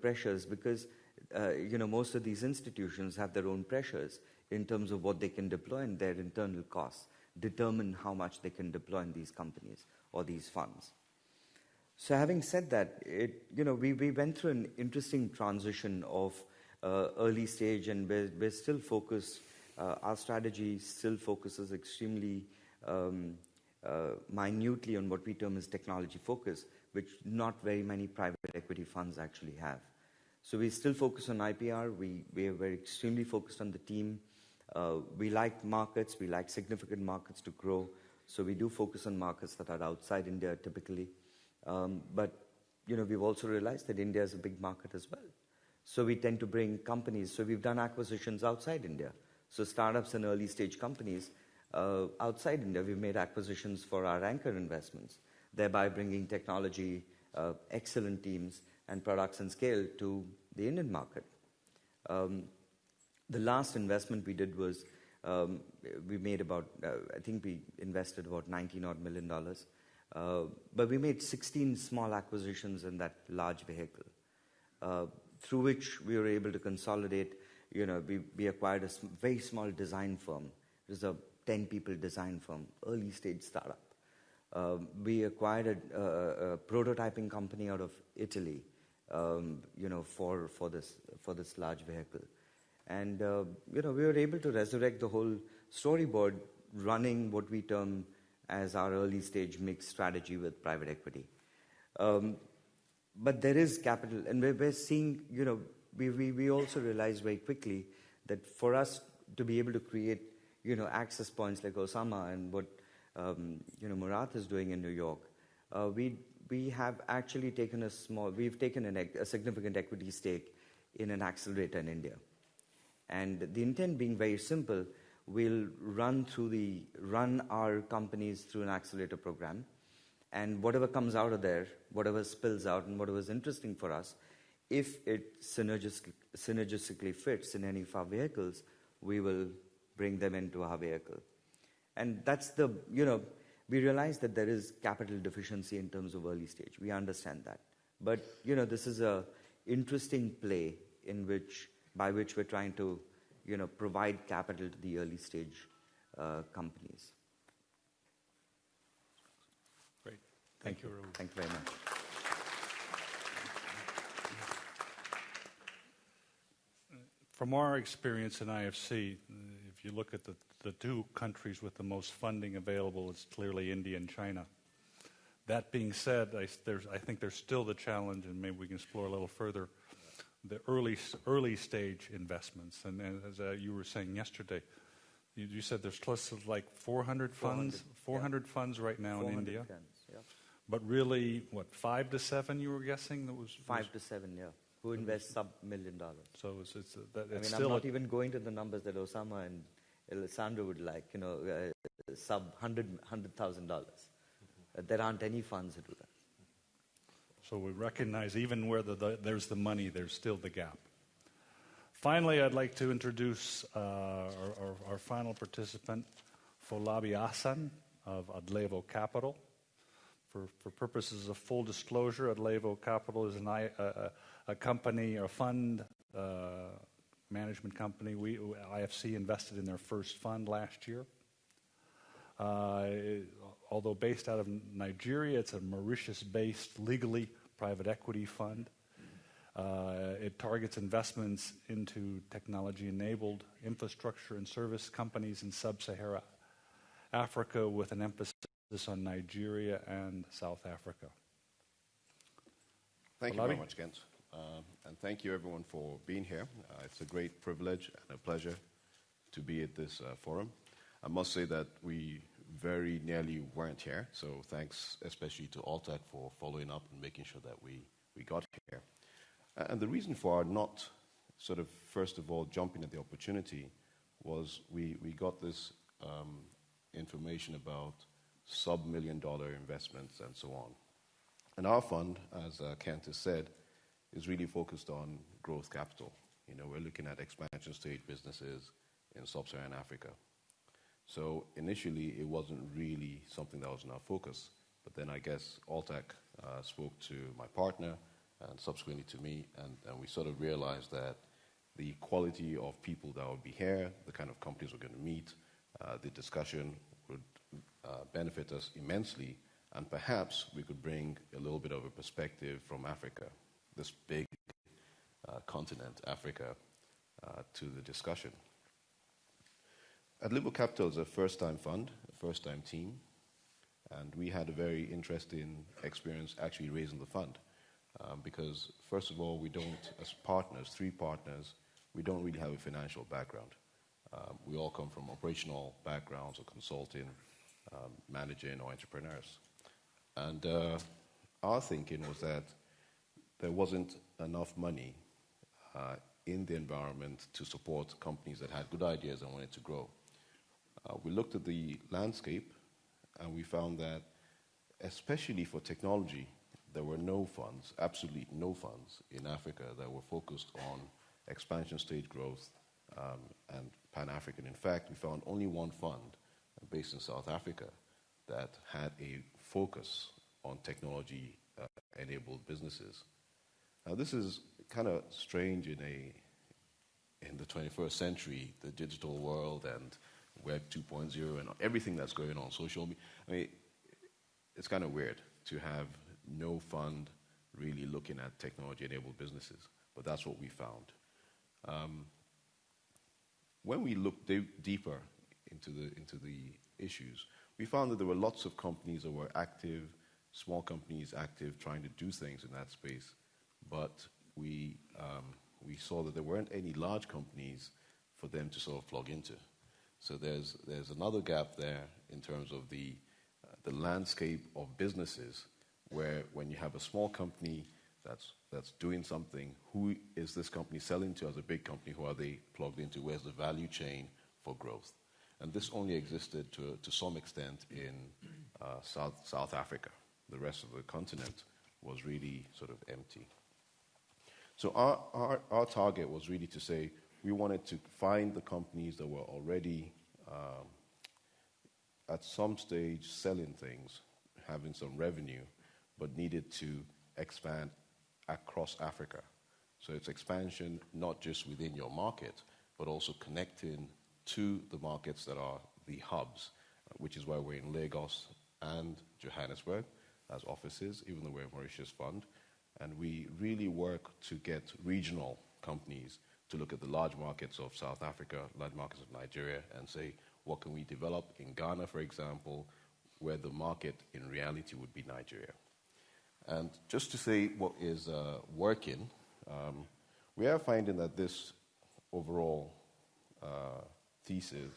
pressures, because most of these institutions have their own pressures in terms of what they can deploy, and their internal costs determine how much they can deploy in these companies or these funds. So having said that, we went through an interesting transition of early stage, and we're still focused. Our strategy still focuses extremely minutely on what we term as technology focus, which not very many private equity funds actually have. So we still focus on IPR. We're extremely focused on the team. We like markets. We like significant markets to grow. So we do focus on markets that are outside India typically. But we've also realized that India is a big market as well. So we tend to bring companies. So we've done acquisitions outside India. So startups and early stage companies outside India, we've made acquisitions for our anchor investments, thereby bringing technology, excellent teams, and products and scale to the Indian market. The last investment we did was, we made about, I think we invested about $19 million. But we made 16 small acquisitions in that large vehicle, through which we were able to consolidate. We acquired a very small design firm. It was a 10-people design firm, early stage startup. We acquired a prototyping company out of Italy, for this large vehicle. And we were able to resurrect the whole storyboard, running what we term as our early stage mixed strategy with private equity. But there is capital, and we're seeing, we also realized very quickly that for us to be able to create, access points like Usama and what, Murat is doing in New York, we have actually taken we've taken a significant equity stake in an accelerator in India. And the intent being very simple: we'll run our companies through an accelerator program, and whatever comes out of there, whatever spills out, and whatever is interesting for us, if it synergistically fits in any of our vehicles, we will bring them into our vehicle. And that's we realize that there is capital deficiency in terms of early stage. We understand that. But, this is a interesting play by which we're trying to, provide capital to the early stage companies. Great. Thank you, Rahul. Thank you very much. From our experience in IFC, if you look at the 2 countries with the most funding available, it's clearly India and China. That being said, I think there's still the challenge, and maybe we can explore a little further, the early stage investments. And as you were saying yesterday, you said there's close to like 400 funds, 400 funds right now in India. Funds, yeah. But really, what, 5 to 7 you were guessing? That was 5 to 7, yeah. Who invest sub-$1 million. So it's I mean, still I'm not even going to the numbers that Osama and Alessandro would like, sub $100,000. There aren't any funds that do that. So we recognize even where there's the money, there's still the gap. Finally, I'd like to introduce our final participant, Folabi Hassan of Adlevo Capital. For purposes of full disclosure, Adlevo Capital is a company, a fund management company. IFC invested in their first fund last year. Although based out of Nigeria, it's a Mauritius-based, legally private equity fund. It targets investments into technology-enabled infrastructure and service companies in sub-Saharan Africa with an emphasis on Nigeria and South Africa. Thank you very much, Kent. And thank you, everyone, for being here. It's a great privilege and a pleasure to be at this forum. I must say that we very nearly weren't here, so thanks especially to Alltech for following up and making sure that we got here. And the reason for our not sort of, first of all, jumping at the opportunity was we got this information about sub-$1 million investments and so on. And our fund, as Kent has said, is really focused on growth capital. We're looking at expansion stage businesses in sub-Saharan Africa. So initially, it wasn't really something that was in our focus. But then I guess Alltech spoke to my partner and subsequently to me, and we sort of realized that the quality of people that would be here, the kind of companies we're going to meet, the discussion would benefit us immensely, and perhaps we could bring a little bit of a perspective from Africa, this big continent, Africa, to the discussion. Adlevo Capital is a first-time fund, a first-time team, and we had a very interesting experience actually raising the fund because, first of all, we don't, as partners, 3 partners, we don't really have a financial background. We all come from operational backgrounds or consulting, managing, or entrepreneurs. And our thinking was that there wasn't enough money in the environment to support companies that had good ideas and wanted to grow. We looked at the landscape and we found that, especially for technology, there were no funds, absolutely no funds in Africa that were focused on expansion stage growth and Pan-African. In fact, we found only one fund based in South Africa that had a focus on technology-enabled businesses. Now, this is kind of strange in the 21st century, the digital world and Web 2.0 and everything that's going on, social media. I mean, it's kind of weird to have no fund really looking at technology-enabled businesses, but that's what we found. When we looked deeper into the issues, we found that there were lots of companies that were active, small companies active, trying to do things in that space, but we saw that there weren't any large companies for them to sort of plug into. So there's another gap there in terms of the landscape of businesses, where when you have a small company that's doing something, who is this company selling to as a big company? Who are they plugged into? Where's the value chain for growth? And this only existed to some extent in South Africa. The rest of the continent was really sort of empty. So our target was really to say we wanted to find the companies that were already at some stage selling things, having some revenue, but needed to expand across Africa. So it's expansion not just within your market, but also connecting to the markets that are the hubs, which is why we're in Lagos and Johannesburg as offices, even though we're a Mauritius fund. And we really work to get regional companies to look at the large markets of South Africa, large markets of Nigeria, and say, what can we develop in Ghana, for example? where the market in reality would be Nigeria. And just to say what is working, we are finding that this overall thesis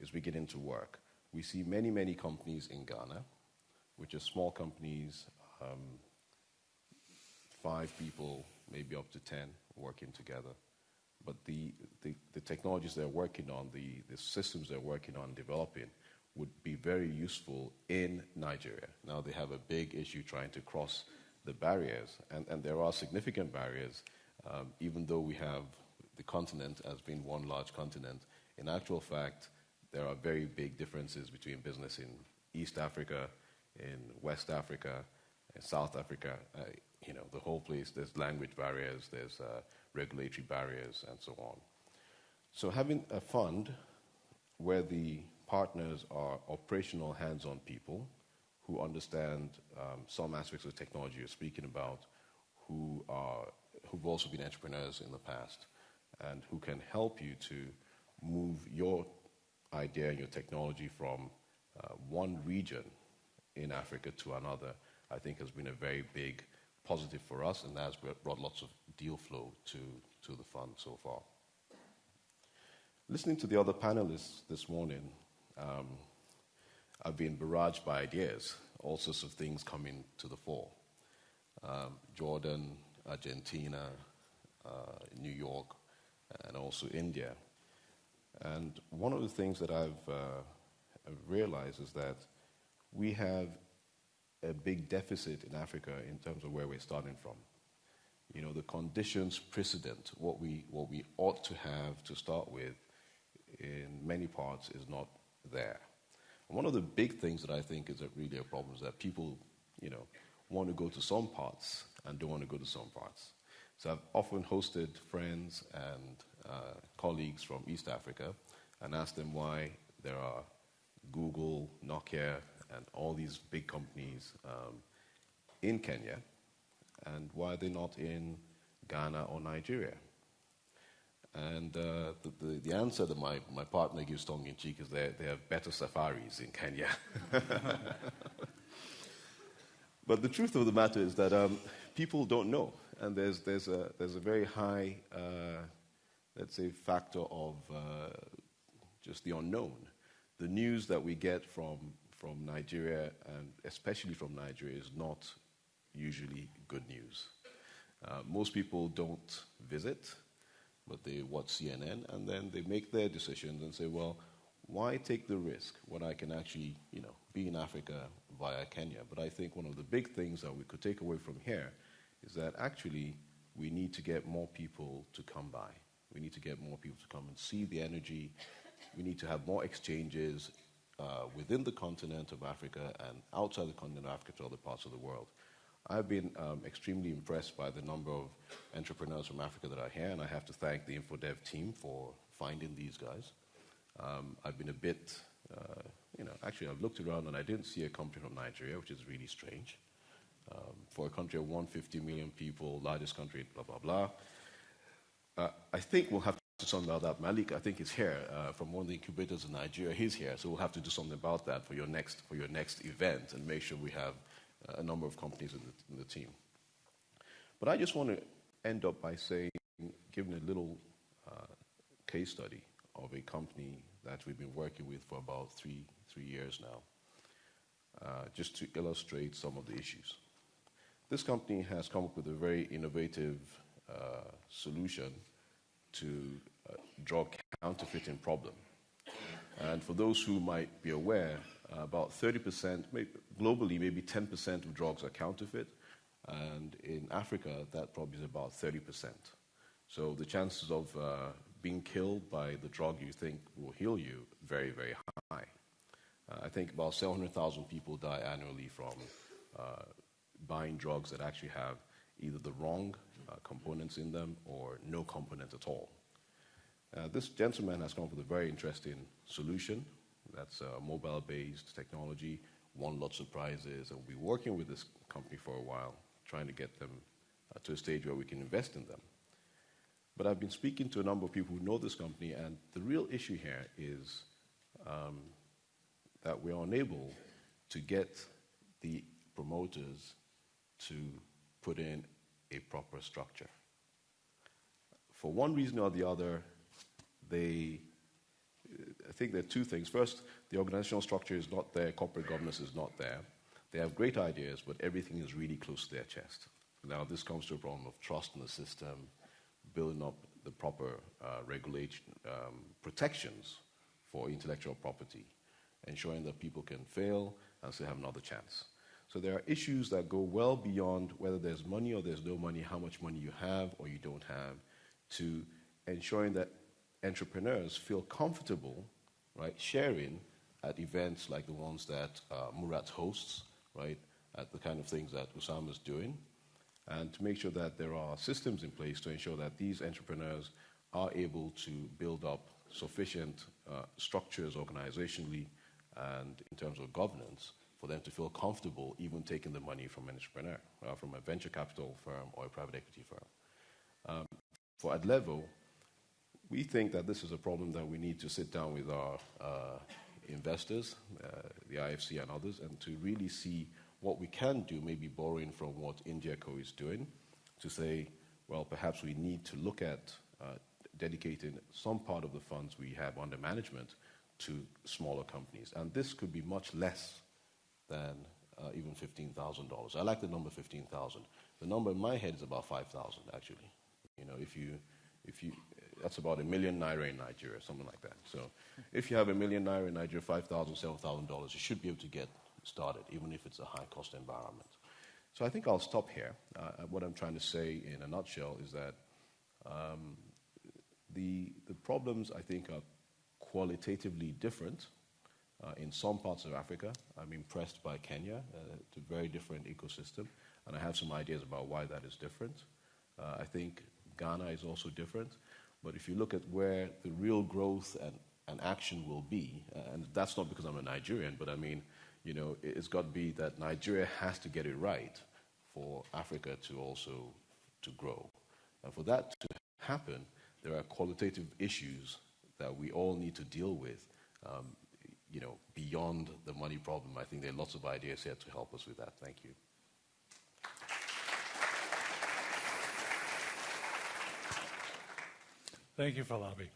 is beginning to work. We see many, many companies in Ghana, which are small companies, 5 people, maybe up to 10, working together. But the technologies they're working on, the systems they're working on developing, would be very useful in Nigeria. Now they have a big issue trying to cross the barriers, and there are significant barriers, even though we have the continent as being one large continent. In actual fact, there are very big differences between business in East Africa, in West Africa, in South Africa. The whole place, there's language barriers, there's regulatory barriers, and so on. So having a fund where the partners are operational hands-on people who understand some aspects of technology you're speaking about, who've also been entrepreneurs in the past, and who can help you to move your idea and your technology from one region in Africa to another, I think has been a very big positive for us, and that has brought lots of deal flow to the fund so far. Listening to the other panelists this morning, I've been barraged by ideas, all sorts of things coming to the fore. Jordan, Argentina, New York, and also India. And one of the things that I've realized is that we have a big deficit in Africa in terms of where we're starting from. The conditions precedent, what we ought to have to start with in many parts is not there. And one of the big things that I think is really a problem is that people, want to go to some parts and don't want to go to some parts. So I've often hosted friends and colleagues from East Africa and asked them why there are Google, Nokia, and all these big companies in Kenya, and why they're not in Ghana or Nigeria. And the answer that my partner gives tongue-in-cheek is they have better safaris in Kenya. But the truth of the matter is that people don't know, and there's a very high, let's say, factor of just the unknown. The news that we get from Nigeria, and especially from Nigeria, is not usually good news. Most people don't visit, but they watch CNN, and then they make their decisions and say, well, why take the risk when I can actually, be in Africa via Kenya? But I think one of the big things that we could take away from here is that actually we need to get more people to come by. We need to get more people to come and see the energy. We need to have more exchanges within the continent of Africa and outside the continent of Africa to other parts of the world. I've been extremely impressed by the number of entrepreneurs from Africa that are here, and I have to thank the InfoDev team for finding these guys. I've been a bit, actually I've looked around and I didn't see a company from Nigeria, which is really strange. For a country of 150 million people, largest country, blah, blah, blah. I think we'll have to do something about that. Malik, I think, is here from one of the incubators in Nigeria. He's here, so we'll have to do something about that for your next event and make sure we have a number of companies in the team. But I just want to end up by saying, giving a little case study of a company that we've been working with for about three years now, just to illustrate some of the issues. This company has come up with a very innovative solution to drug counterfeiting problem. And for those who might be aware, about 30%, globally maybe 10% of drugs are counterfeit, and in Africa that probably is about 30%. So the chances of being killed by the drug you think will heal you, very, very high. I think about 700,000 people die annually from buying drugs that actually have either the wrong components in them or no components at all. This gentleman has come up with a very interesting solution. That's mobile-based technology, won lots of prizes, and we'll be working with this company for a while, trying to get them to a stage where we can invest in them. But I've been speaking to a number of people who know this company, and the real issue here is that we're unable to get the promoters to put in a proper structure. For one reason or the other, I think there are two things. First, the organizational structure is not there, corporate governance is not there. They have great ideas, but everything is really close to their chest. Now, this comes to a problem of trust in the system, building up the proper regulation, protections for intellectual property, ensuring that people can fail and still have another chance. So there are issues that go well beyond whether there's money or there's no money, how much money you have or you don't have, to ensuring that entrepreneurs feel comfortable, right, sharing at events like the ones that Murat hosts, right, at the kind of things that Usama is doing, and to make sure that there are systems in place to ensure that these entrepreneurs are able to build up sufficient structures organizationally and in terms of governance for them to feel comfortable even taking the money from an entrepreneur, from a venture capital firm or a private equity firm. For Adlevo, we think that this is a problem that we need to sit down with our investors, the IFC and others, and to really see what we can do, maybe borrowing from what IndiaCo is doing, to say, well, perhaps we need to look at dedicating some part of the funds we have under management to smaller companies. And this could be much less than even $15,000. I like the number 15,000. The number in my head is about 5,000, actually. You know, if you that's about ₦1 million in Nigeria, something like that. So if you have ₦1 million in Nigeria, $5,000, $7,000, you should be able to get started, even if it's a high-cost environment. So I think I'll stop here. What I'm trying to say in a nutshell is that the problems, I think, are qualitatively different in some parts of Africa. I'm impressed by Kenya. It's a very different ecosystem, and I have some ideas about why that is different. I think Ghana is also different. But if you look at where the real growth and action will be, and that's not because I'm a Nigerian, but I mean, you know, it's got to be that Nigeria has to get it right for Africa to also to grow. And for that to happen, there are qualitative issues that we all need to deal with, you know, beyond the money problem. I think there are lots of ideas here to help us with that. Thank you. Thank you, Falabi.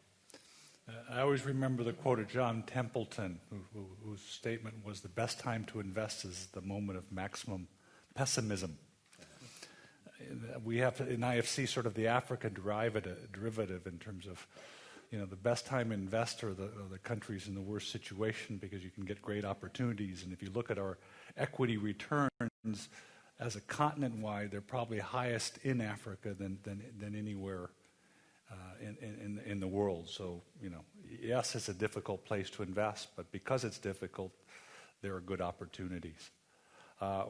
I always remember the quote of John Templeton, whose statement was, "The best time to invest is the moment of maximum pessimism." We have in IFC sort of the African derivative in terms of, you know, the best time to invest are the countries in the worst situation because you can get great opportunities. And if you look at our equity returns as a continent-wide, they're probably highest in Africa than anywhere in the world. So, you know, yes, it's a difficult place to invest, but because it's difficult, there are good opportunities.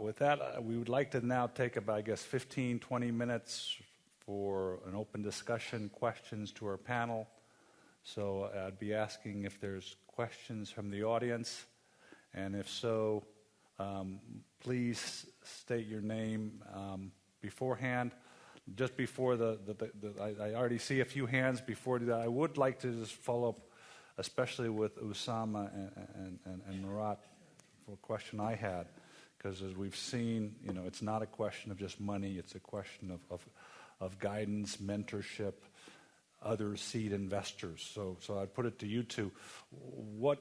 With that, we would like to now take about, I guess, 15, 20 minutes for an open discussion, questions to our panel. So I'd be asking if there's questions from the audience, and if so, please state your name beforehand. Just before I already see a few hands before that. I would like to just follow up, especially with Usama and Murat, for a question I had, because as we've seen, you know, it's not a question of just money; it's a question of guidance, mentorship, other seed investors. So I'd put it to you two: what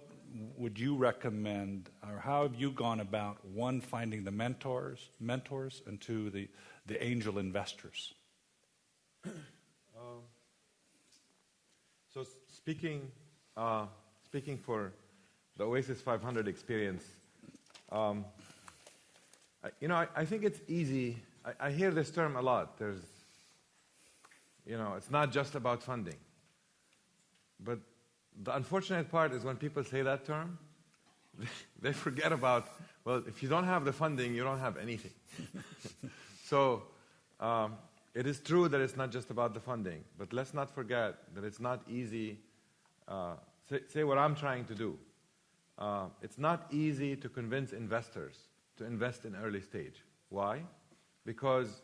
would you recommend, or how have you gone about, one, finding the mentors, and two, the angel investors? So speaking for the Oasis500 experience, you know, I think it's easy. I hear this term a lot. There's, you know, it's not just about funding. But the unfortunate part is when people say that term, they forget about, well, if you don't have the funding, you don't have anything. So it is true that it's not just about the funding, but let's not forget that it's not easy. Say what I'm trying to do. It's not easy to convince investors to invest in early stage. Why? Because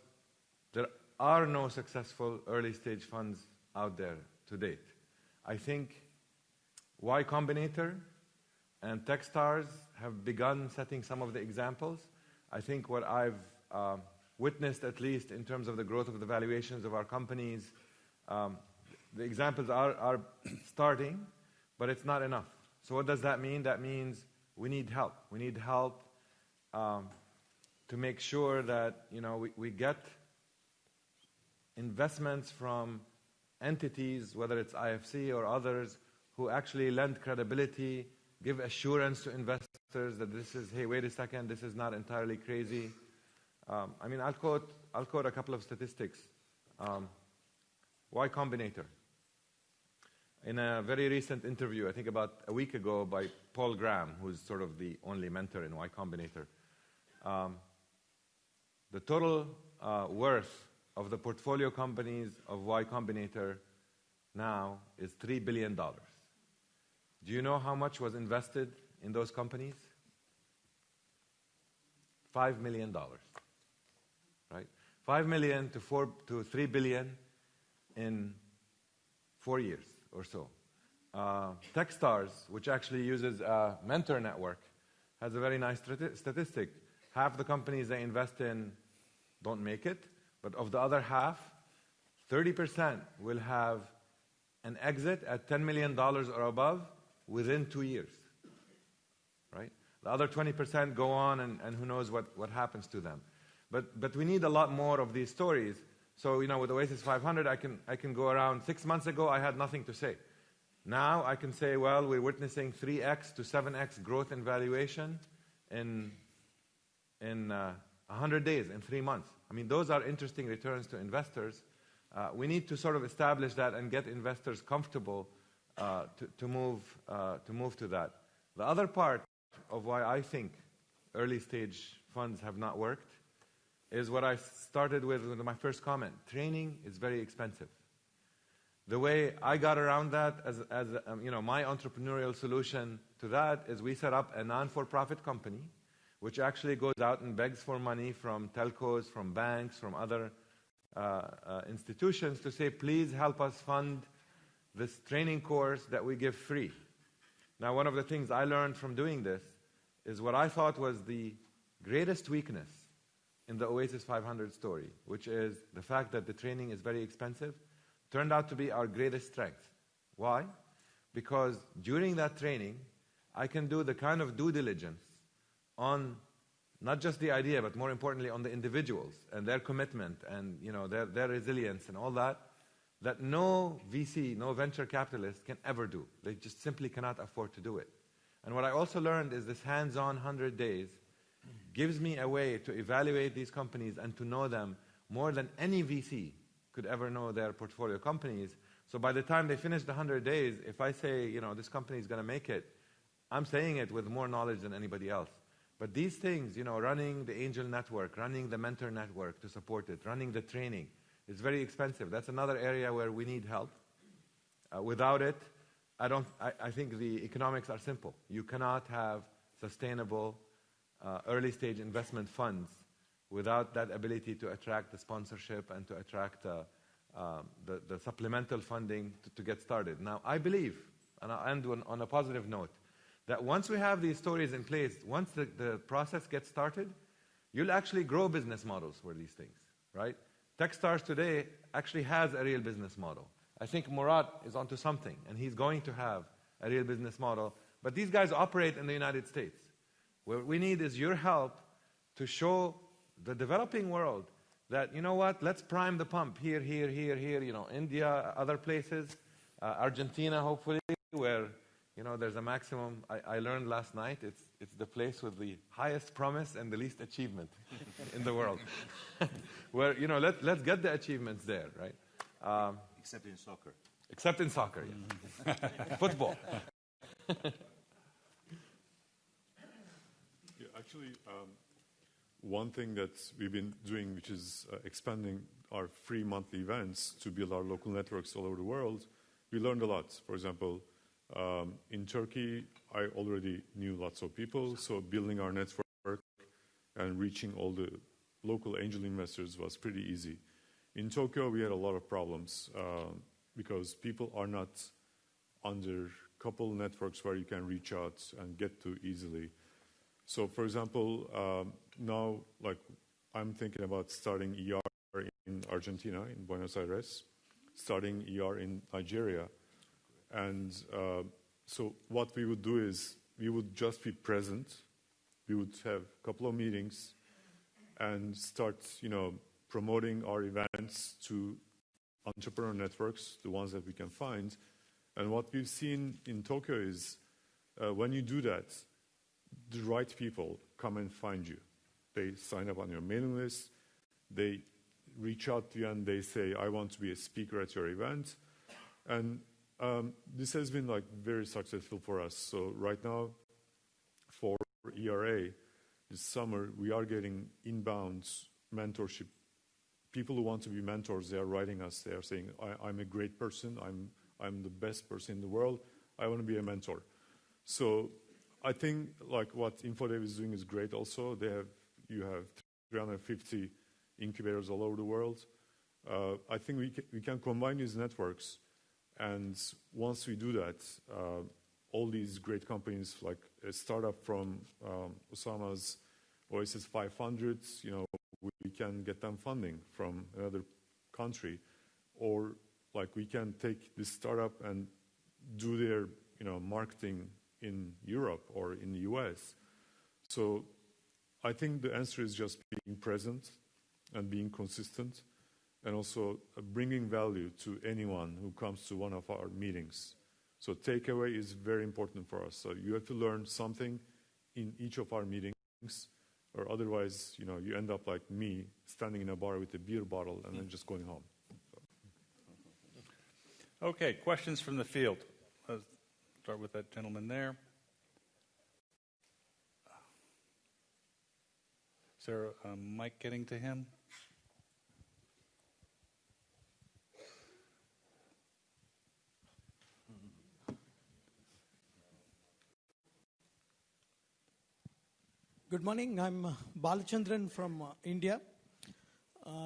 there are no successful early stage funds out there to date. I think Y Combinator and Techstars have begun setting some of the examples. I think what I've witnessed, at least in terms of the growth of the valuations of our companies, the examples are starting, but it's not enough. So what does that mean? That means we need help. We need help to make sure that we get investments from entities, whether it's IFC or others, who actually lend credibility, give assurance to investors that this is, hey, wait a second, this is not entirely crazy. I mean, I'll quote a couple of statistics. Y Combinator. In a very recent interview, I think about a week ago, by Paul Graham, who's sort of the only mentor in Y Combinator, the total worth of the portfolio companies of Y Combinator now is $3 billion. Do you know how much was invested in those companies? $5 million, right? $5 million to $3 billion in 4 years or so. Techstars, which actually uses a mentor network, has a very nice statistic. Half the companies they invest in don't make it, but of the other half, 30% will have an exit at $10 million or above within 2 years, right? The other 20% go on, and who knows what happens to them. But we need a lot more of these stories. So, with Oasis500, I can go around. 6 months ago, I had nothing to say. Now I can say, well, we're witnessing 3x to 7x growth in valuation in 100 days, in 3 months. I mean, those are interesting returns to investors. We need to sort of establish that and get investors comfortable to move to that. The other part of why I think early stage funds have not worked is what I started with my first comment. Training is very expensive. The way I got around that, as my entrepreneurial solution to that, is we set up a non-for-profit company, which actually goes out and begs for money from telcos, from banks, from other institutions to say, please help us fund this training course that we give free. Now, one of the things I learned from doing this is what I thought was the greatest weakness in the Oasis500 story, which is the fact that the training is very expensive, turned out to be our greatest strength. Why? Because during that training, I can do the kind of due diligence on not just the idea, but more importantly on the individuals and their commitment and their resilience and all that no VC, no venture capitalist can ever do. They just simply cannot afford to do it. And what I also learned is this hands-on 100 days gives me a way to evaluate these companies and to know them more than any VC could ever know their portfolio companies. So by the time they finish the 100 days, if I say, this company is going to make it, I'm saying it with more knowledge than anybody else. But these things, running the angel network, running the mentor network to support it, running the training, is very expensive. That's another area where we need help. Without it, I think the economics are simple. You cannot have sustainable early stage investment funds without that ability to attract the sponsorship and to attract the supplemental funding to get started. Now, I believe, and I'll end on a positive note, that once we have these stories in place, once the process gets started, you'll actually grow business models for these things, right? Techstars today actually has a real business model. I think Murat is onto something, and he's going to have a real business model. But these guys operate in the United States. What we need is your help to show the developing world that, let's prime the pump here, India, other places, Argentina, hopefully, where there's a maximum. I learned last night it's the place with the highest promise and the least achievement in the world. Where let's get the achievements there, right? Except in soccer. Except in soccer, yeah. Football. Yeah, actually, one thing that we've been doing, which is expanding our free monthly events to build our local networks all over the world, we learned a lot. For example, in Turkey, I already knew lots of people, so building our network and reaching all the local angel investors was pretty easy. In Tokyo, we had a lot of problems because people are not under couple networks where you can reach out and get to easily. So, for example, now, like, I'm thinking about starting ER in Argentina, in Buenos Aires, starting ER in Nigeria. And so what we would do is we would just be present. We would have a couple of meetings and start, promoting our events to entrepreneur networks, the ones that we can find. And what we've seen in Tokyo is when you do that, the right people come and find you. They sign up on your mailing list. They reach out to you and they say, I want to be a speaker at your event. And this has been like very successful for us. So right now, for ERA, this summer, we are getting inbound mentorship. People who want to be mentors, they are writing us. They are saying, I'm a great person. I'm the best person in the world. I want to be a mentor. So I think like what InfoDev is doing is great also. You have 350 incubators all over the world. I think we can combine these networks. And once we do that, all these great companies, like a startup from Usama's Oasis500, we can get them funding from another country, or like we can take this startup and do their marketing in Europe or in the US. So I think the answer is just being present and being consistent, and also bringing value to anyone who comes to one of our meetings. So takeaway is very important for us. So you have to learn something in each of our meetings, or otherwise, you end up like me, standing in a bar with a beer bottle and then just going home. So. Okay, questions from the field. Let's start with that gentleman there. Is there a mic getting to him? Good morning. I'm Balachandran from India.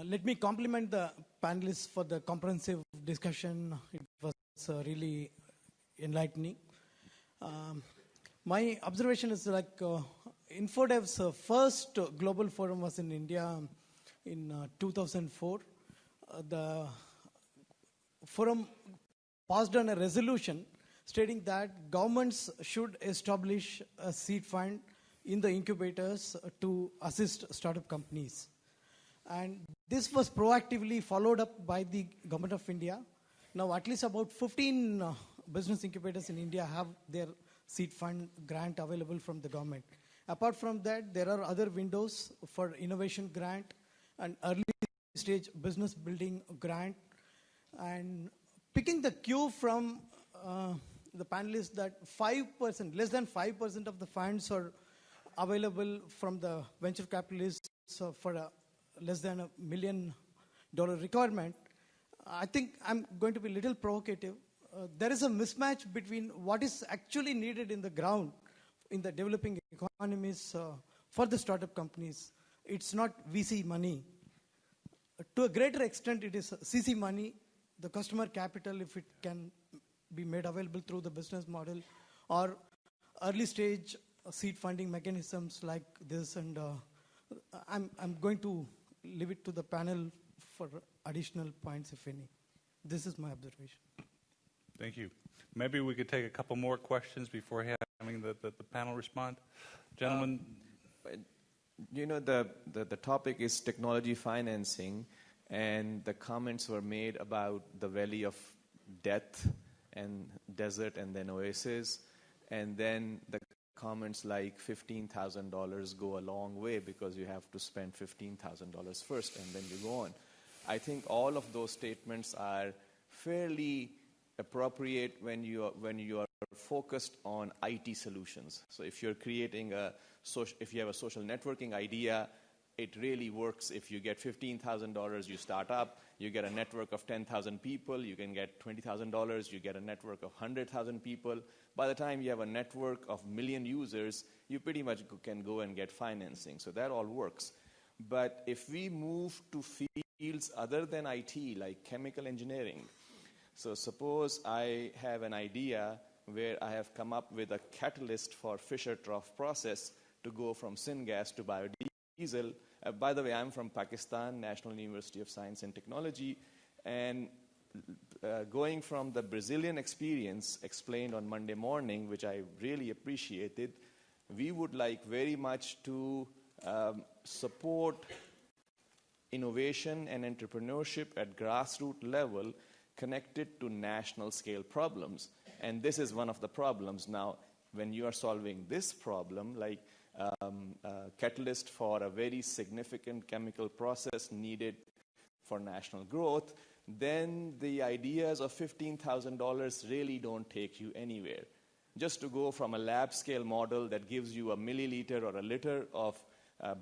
Let me compliment the panelists for the comprehensive discussion. It was really enlightening. My observation is like InfoDev's first global forum was in India in 2004. The forum passed on a resolution stating that governments should establish a seed fund in the incubators to assist startup companies. And this was proactively followed up by the Government of India. Now at least about 15 business incubators in India have their seed fund grant available from the government. Apart from that, there are other windows for innovation grant and early stage business building grant. And picking the cue from the panelists that 5%, less than 5% of the funds are available from the venture capitalists for a less than $1 million requirement, I think I'm going to be a little provocative. There is a mismatch between what is actually needed in the ground in the developing economies for the startup companies. It's not VC money. To a greater extent, it is CC money, the customer capital, if it can be made available through the business model, or early stage seed funding mechanisms like this. And I'm going to leave it to the panel for additional points, if any. This is my observation. Thank you. Maybe we could take a couple more questions before having the panel respond. Gentlemen. The topic is technology financing, and the comments were made about the valley of death and desert and then oasis, and then the comments like $15,000 go a long way because you have to spend $15,000 first and then you go on. I think all of those statements are fairly appropriate when you are focused on IT solutions. So if you're creating if you have a social networking idea, it really works if you get $15,000, you start up, you get a network of 10,000 people, you can get $20,000, you get a network of 100,000 people. By the time you have a network of 1 million users, you pretty much can go and get financing. So that all works. But if we move to fields other than IT, like chemical engineering, so suppose I have an idea where I have come up with a catalyst for Fischer-Tropsch process to go from syngas to biodiesel. By the way, I'm from Pakistan, National University of Science and Technology, and going from the Brazilian experience explained on Monday morning, which I really appreciated, we would like very much to support innovation and entrepreneurship at grassroots level connected to national scale problems. And this is one of the problems. Now, when you are solving this problem, like catalyst for a very significant chemical process needed for national growth, then the ideas of $15,000 really don't take you anywhere. Just to go from a lab scale model that gives you a milliliter or a liter of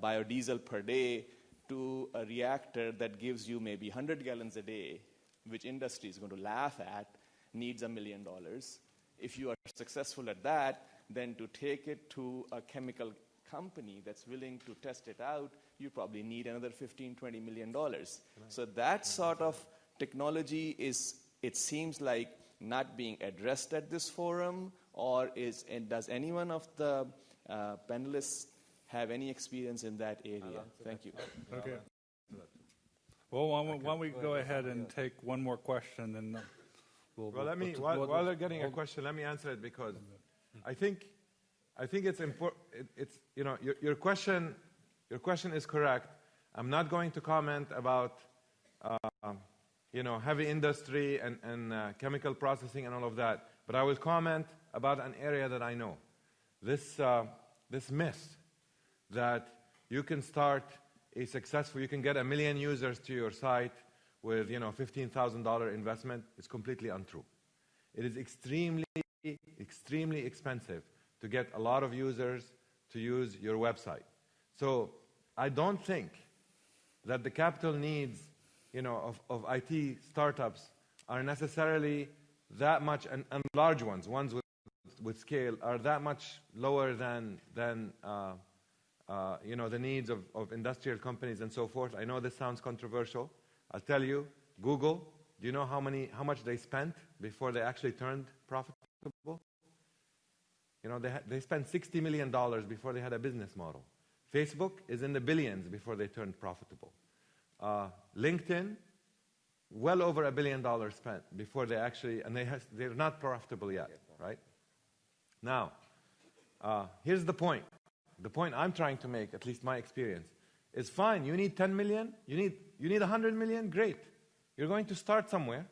biodiesel per day to a reactor that gives you maybe 100 gallons a day, which industry is going to laugh at, needs $1 million. If you are successful at that, then to take it to a chemical company that's willing to test it out, you probably need another $15-20 million. So that sort of technology is, it seems like, not being addressed at this forum, or does anyone of the panelists have any experience in that area? Thank you. Okay. Well, why don't we go ahead and take one more question, and while they're getting a question, let me answer it, because I think it's important. It's, you know, your question is correct. I'm not going to comment about heavy industry and chemical processing and all of that, but I will comment about an area that I know. This myth that you can start you can get 1 million users to your site with $15,000 investment is completely untrue. It is extremely expensive to get a lot of users to use your website. So I don't think that the capital needs of IT startups are necessarily that much, and large ones with scale, are that much lower than the needs of industrial companies and so forth. I know this sounds controversial. I'll tell you, Google, do you know how much they spent before they actually turned profitable? They spent $60 million before they had a business model. Facebook is in the billions before they turned profitable. LinkedIn, well over $1 billion spent before they actually, and they're not profitable yet, right? Now, here's the point. The point I'm trying to make, at least my experience, is fine. You need 10 million, you need 100 million, great. You're going to start somewhere,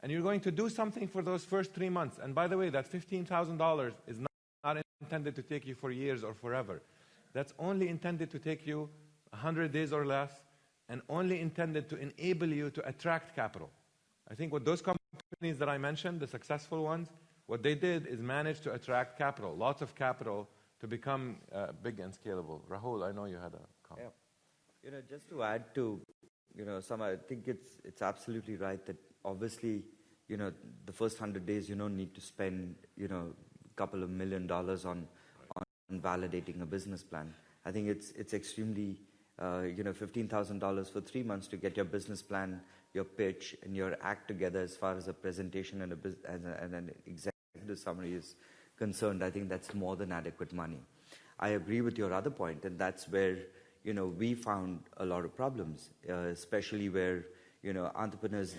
and you're going to do something for those first 3 months. And by the way, that $15,000 is not intended to take you for years or forever. That's only intended to take you 100 days or less, and only intended to enable you to attract capital. I think what those companies that I mentioned, the successful ones, what they did is manage to attract capital, lots of capital, to become big and scalable. Rahul, I know you had a comment. Yeah. Just to add to, Usama, I think it's absolutely right that obviously, the first 100 days you don't need to spend, a couple of $1 million on validating a business plan. I think it's extremely, $15,000 for 3 months to get your business plan, your pitch, and your act together as far as a presentation and an executive summary is concerned. I think that's more than adequate money. I agree with your other point, and that's where we found a lot of problems, especially where entrepreneurs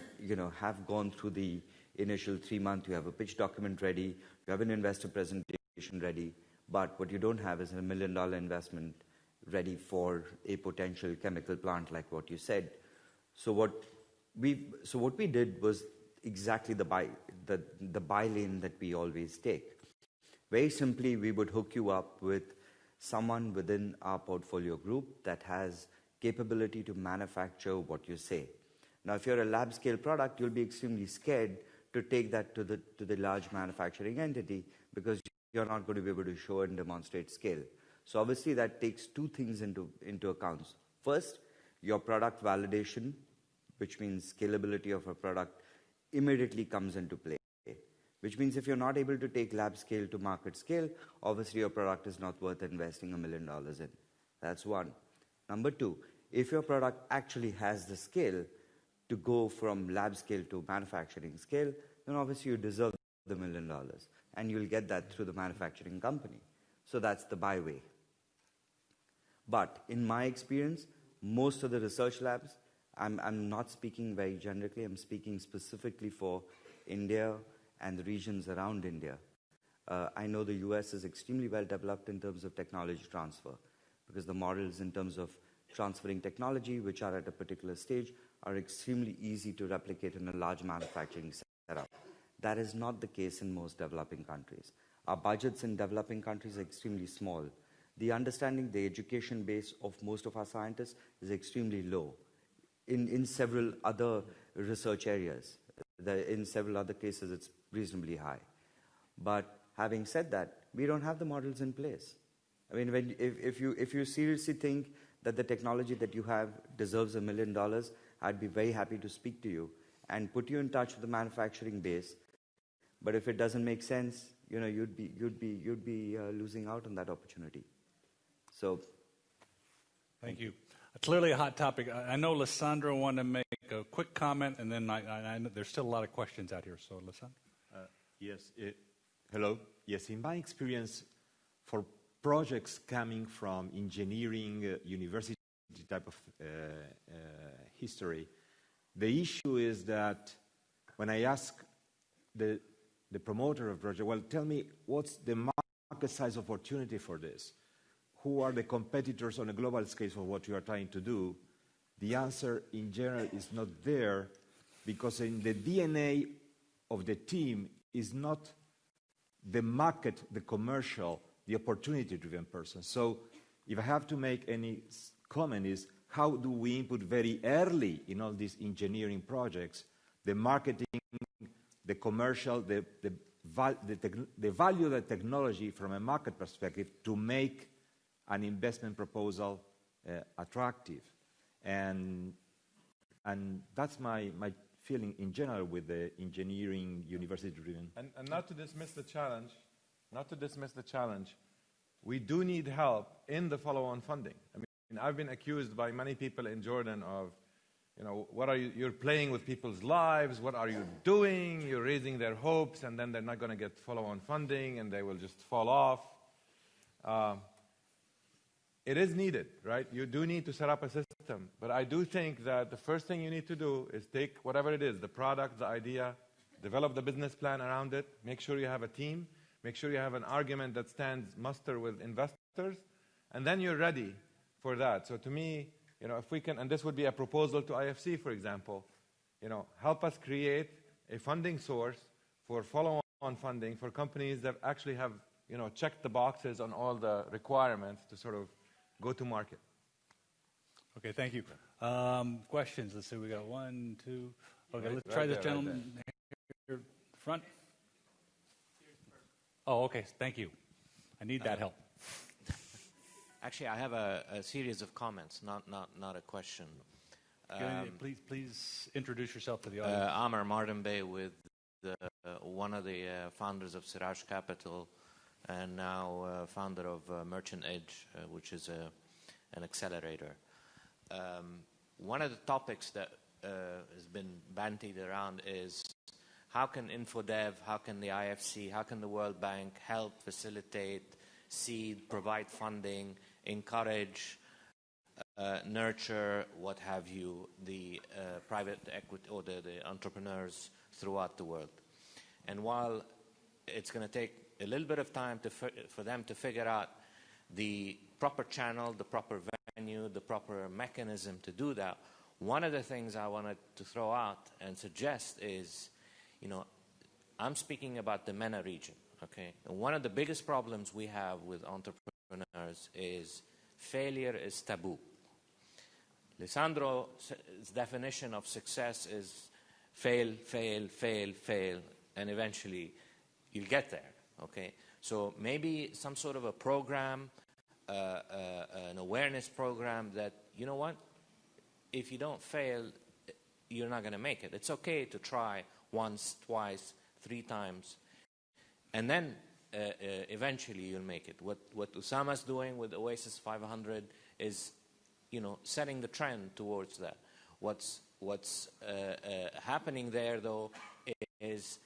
have gone through the initial 3 months. You have a pitch document ready, you have an investor presentation ready, but what you don't have is a $1 million investment ready for a potential chemical plant, like what you said. So what we did was exactly the buy lane that we always take. Very simply, we would hook you up with someone within our portfolio group that has capability to manufacture what you say. Now, if you're a lab scale product, you'll be extremely scared to take that to the large manufacturing entity, because you're not going to be able to show and demonstrate scale. So obviously that takes two things into account. First, your product validation, which means scalability of a product, immediately comes into play. Which means if you're not able to take lab scale to market scale, obviously your product is not worth investing $1 million in. That's one. Number two, if your product actually has the scale to go from lab scale to manufacturing scale, then obviously you deserve the $1 million. and you'll get that through the manufacturing company. So that's the byway. But in my experience, most of the research labs, I'm not speaking very generically, I'm speaking specifically for India and the regions around India. I know the US is extremely well developed in terms of technology transfer, because the models in terms of transferring technology, which are at a particular stage, are extremely easy to replicate in a large manufacturing setup. That is not the case in most developing countries. Our budgets in developing countries are extremely small. The understanding, the education base of most of our scientists is extremely low in several other research areas. In several other cases, it's reasonably high. But having said that, we don't have the models in place. I mean, if you seriously think that the technology that you have deserves $1 million, I'd be very happy to speak to you and put you in touch with the manufacturing base. But if it doesn't make sense, you'd be losing out on that opportunity. So, thank you. Clearly a hot topic. I know Lissandro wanted to make a quick comment, and then I know there's still a lot of questions out here. So, Lissandro? Yes. Hello. Yes, in my experience, for projects coming from engineering, university type of history, the issue is that when I ask the promoter of project, well, tell me what's the market size opportunity for this? Who are the competitors on a global scale for what you are trying to do? The answer in general is not there, because in the DNA of the team is not the market, the commercial, the opportunity-driven person. So if I have to make any comment is, how do we input very early in all these engineering projects the marketing, the commercial, the value of the technology from a market perspective to make an investment proposal attractive? And that's my feeling in general with the engineering university-driven. And not to dismiss the challenge, we do need help in the follow-on funding. I mean, I've been accused by many people in Jordan of, what are you, you're playing with people's lives, what are you doing? You're raising their hopes, and then they're not going to get follow-on funding, and they will just fall off. It is needed, right? You do need to set up a system. But I do think that the first thing you need to do is take whatever it is, the product, the idea, develop the business plan around it, make sure you have a team, make sure you have an argument that stands muster with investors, and then you're ready for that. So to me, if we can, and this would be a proposal to IFC, for example, help us create a funding source for follow-on funding for companies that actually have, checked the boxes on all the requirements to sort of go to market. Okay, thank you. Questions? Let's see, we got 1, 2. Okay, let's try right this there, gentleman here front. Oh, okay, thank you. I need that help. Actually, I have a series of comments, not a question. Please introduce yourself to the audience. Amr Martin Bey, with one of the founders of Siraj Capital, and now founder of Merchant Edge, which is an accelerator. One of the topics that has been bandied around is, how can InfoDev, how can the IFC, how can the World Bank help facilitate, seed, provide funding, encourage, nurture, what have you, the private equity or the entrepreneurs throughout the world? And while it's going to take a little bit of time for them to figure out the proper channel, the proper venue, the proper mechanism to do that, one of the things I wanted to throw out and suggest is, I'm speaking about the MENA region, okay? And one of the biggest problems we have with entrepreneurs is failure is taboo. Lissandro's definition of success is fail, fail, fail, fail, and eventually you'll get there, okay? So maybe some sort of a program, an awareness program that, you know what, if you don't fail, you're not going to make it. It's okay to try once, twice, 3 times, and then eventually you'll make it. What Usama's doing with Oasis500 is, setting the trend towards that. What's happening there, though, is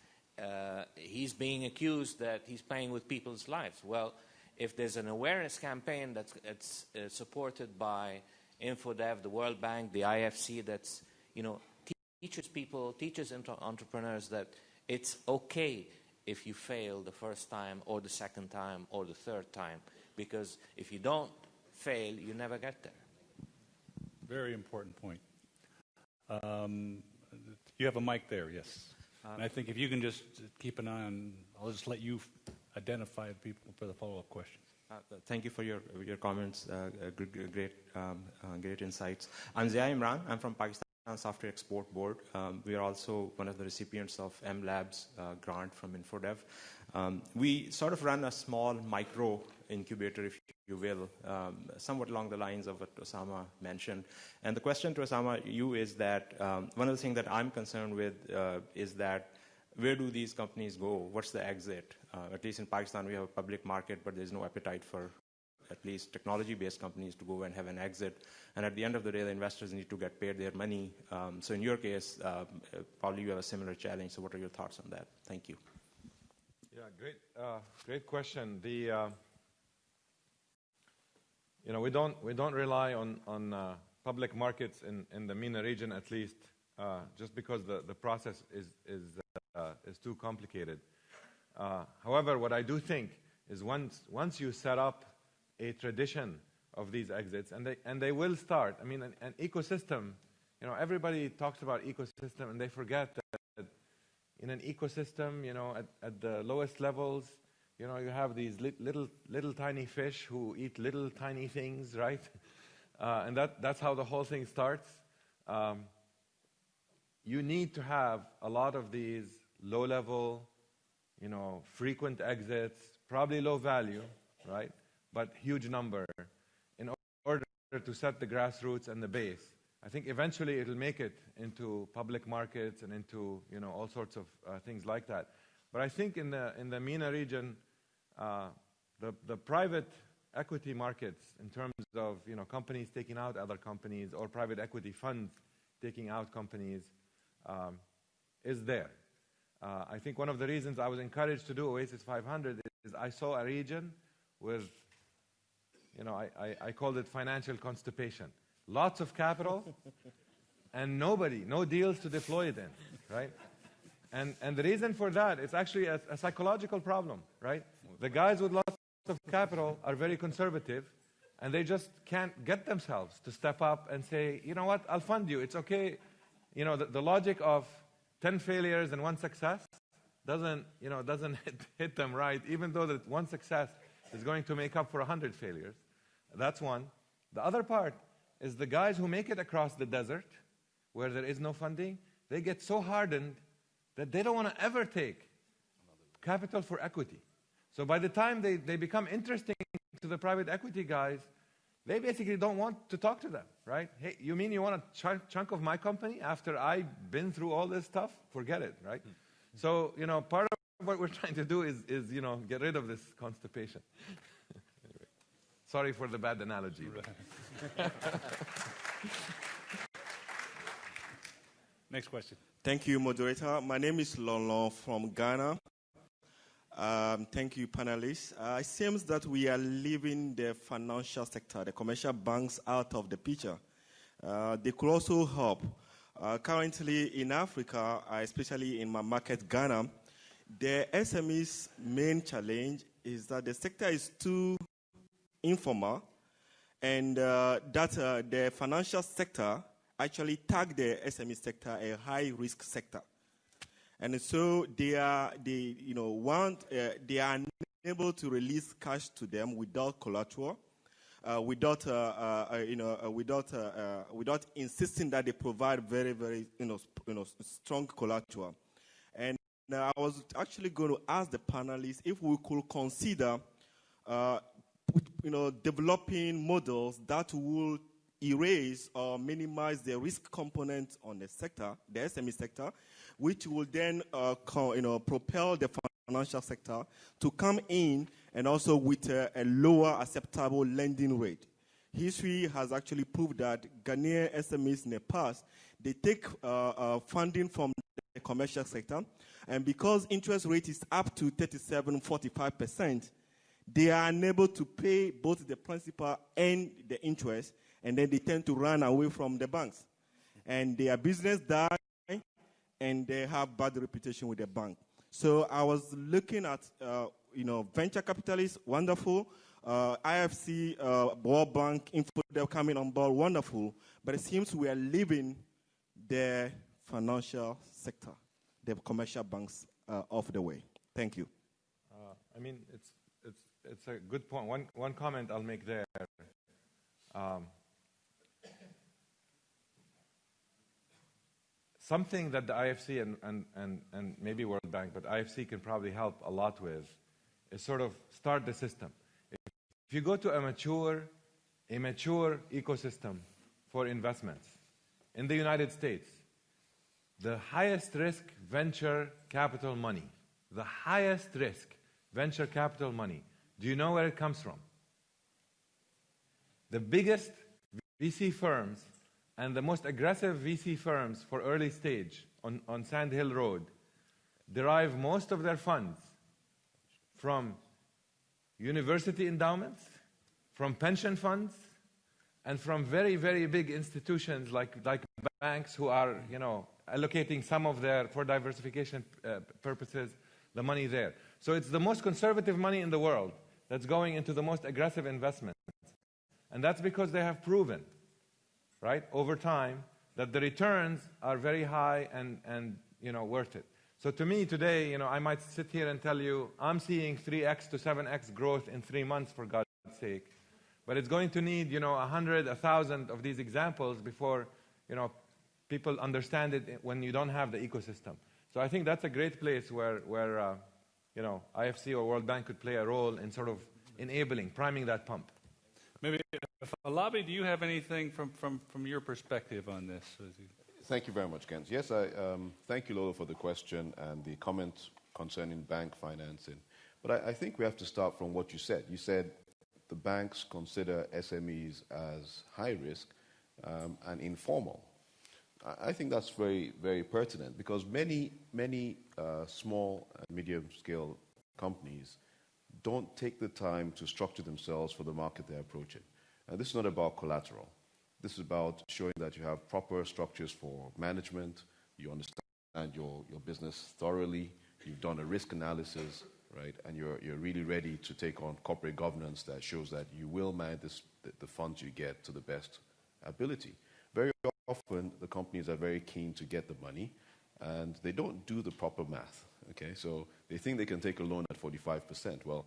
he's being accused that he's playing with people's lives. Well, if there's an awareness campaign that's supported by InfoDev, the World Bank, the IFC, that's, teaches people, teaches entrepreneurs that it's okay if you fail the first time or the second time or the third time, because if you don't fail, you never get there. Very important point. You have a mic there, yes. And I think if you can just keep an eye on, I'll just let you identify people for the follow-up questions. Thank you for your comments, great insights. I'm Zia Imran. I'm from Pakistan Software Export Board. We are also one of the recipients of M-Lab's grant from InfoDev. We sort of run a small micro incubator, if you will, somewhat along the lines of what Usama mentioned. And the question to Usama, you is that one of the things that I'm concerned with is that where do these companies go? What's the exit? At least in Pakistan, we have a public market, but there's no appetite for at least technology-based companies to go and have an exit. And at the end of the day, the investors need to get paid their money. So in your case, probably you have a similar challenge. So what are your thoughts on that? Thank you. Yeah, great question. We don't rely on public markets in the MENA region, at least, just because the process is too complicated. However, what I do think is once you set up a tradition of these exits, and they will start. I mean, an ecosystem. Everybody talks about ecosystem, and they forget that in an ecosystem, at the lowest levels, you have these little tiny fish who eat little tiny things, right? And that's how the whole thing starts. You need to have a lot of these low-level, frequent exits, probably low value, right? But huge number, in order to set the grassroots and the base. I think eventually it'll make it into public markets and into all sorts of things like that. But I think in the MENA region, the private equity markets, in terms of companies taking out other companies or private equity funds taking out companies, is there. I think one of the reasons I was encouraged to do Oasis500 is I saw a region with, I called it financial constipation. Lots of capital and no deals to deploy it in, right? And the reason for that is actually a psychological problem, right? The guys with lots of capital are very conservative, and they just can't get themselves to step up and say, you know what, I'll fund you, it's okay. The logic of 10 failures and 1 success doesn't hit them right, even though that 1 success is going to make up for 100 failures. That's one. The other part is the guys who make it across the desert, where there is no funding, they get so hardened that they don't want to ever take capital for equity. So by the time they become interesting to the private equity guys, they basically don't want to talk to them, right? Hey, you mean you want a chunk of my company after I've been through all this stuff? Forget it, right? So, part of what we're trying to do is get rid of this constipation. Anyway, sorry for the bad analogy. Next question. Thank you, moderator. My name is Lon from Ghana. Thank you, panelists. It seems that we are leaving the financial sector, the commercial banks, out of the picture. They could also help. Currently in Africa, especially in my market, Ghana, the SME's main challenge is that the sector is too informal, and that the financial sector actually tag the SME sector a high-risk sector. And so they are unable to release cash to them without collateral, without insisting that they provide very, very strong collateral. And I was actually going to ask the panelists if we could consider developing models that will erase or minimize the risk component on the sector, the SME sector, which will then propel the financial sector to come in and also with a lower acceptable lending rate. History has actually proved that Ghanaian SMEs in the past, they take funding from the commercial sector, And because interest rate is up to 37-45%, they are unable to pay both the principal and the interest, and then they tend to run away from the banks. And their business die, and they have bad reputation with the bank. So I was looking at, venture capitalists, wonderful. IFC, World Bank, infoDev coming on board, wonderful. But it seems we are leaving the financial sector, the commercial banks, off the way. Thank you. It's a good point. One comment I'll make there. Something that the IFC and maybe World Bank, but IFC can probably help a lot with, is sort of start the system. If you go to a mature ecosystem for investments in the United States, the highest risk venture capital money, do you know where it comes from? The biggest VC firms and the most aggressive VC firms for early stage on Sand Hill Road derive most of their funds from university endowments, from pension funds, and from very, very big institutions like banks who are, allocating some of their, for diversification purposes, the money there. So it's the most conservative money in the world that's going into the most aggressive investments. And that's because they have proven, right, over time, that the returns are very high and worth it. So to me today, I might sit here and tell you, I'm seeing 3x to 7x growth in 3 months, for God's sake. But it's going to need, 100, 1,000 of these examples before, people understand it when you don't have the ecosystem. So I think that's a great place where IFC or World Bank could play a role in sort of enabling, priming that pump. Maybe, Alabi, do you have anything from your perspective on this? Thank you very much, Kent. Yes, thank you, Lolo, for the question and the comment concerning bank financing. But I think we have to start from what you said. You said the banks consider SMEs as high risk and informal. I think that's very, very pertinent because many small and medium-scale companies don't take the time to structure themselves for the market they're approaching. This is not about collateral. This is about showing that you have proper structures for management, you understand your business thoroughly, you've done a risk analysis, right, and you're really ready to take on corporate governance that shows that you will manage the funds you get to the best ability. Very often, the companies are very keen to get the money, and they don't do the proper math, okay? So they think they can take a loan at 45%. Well,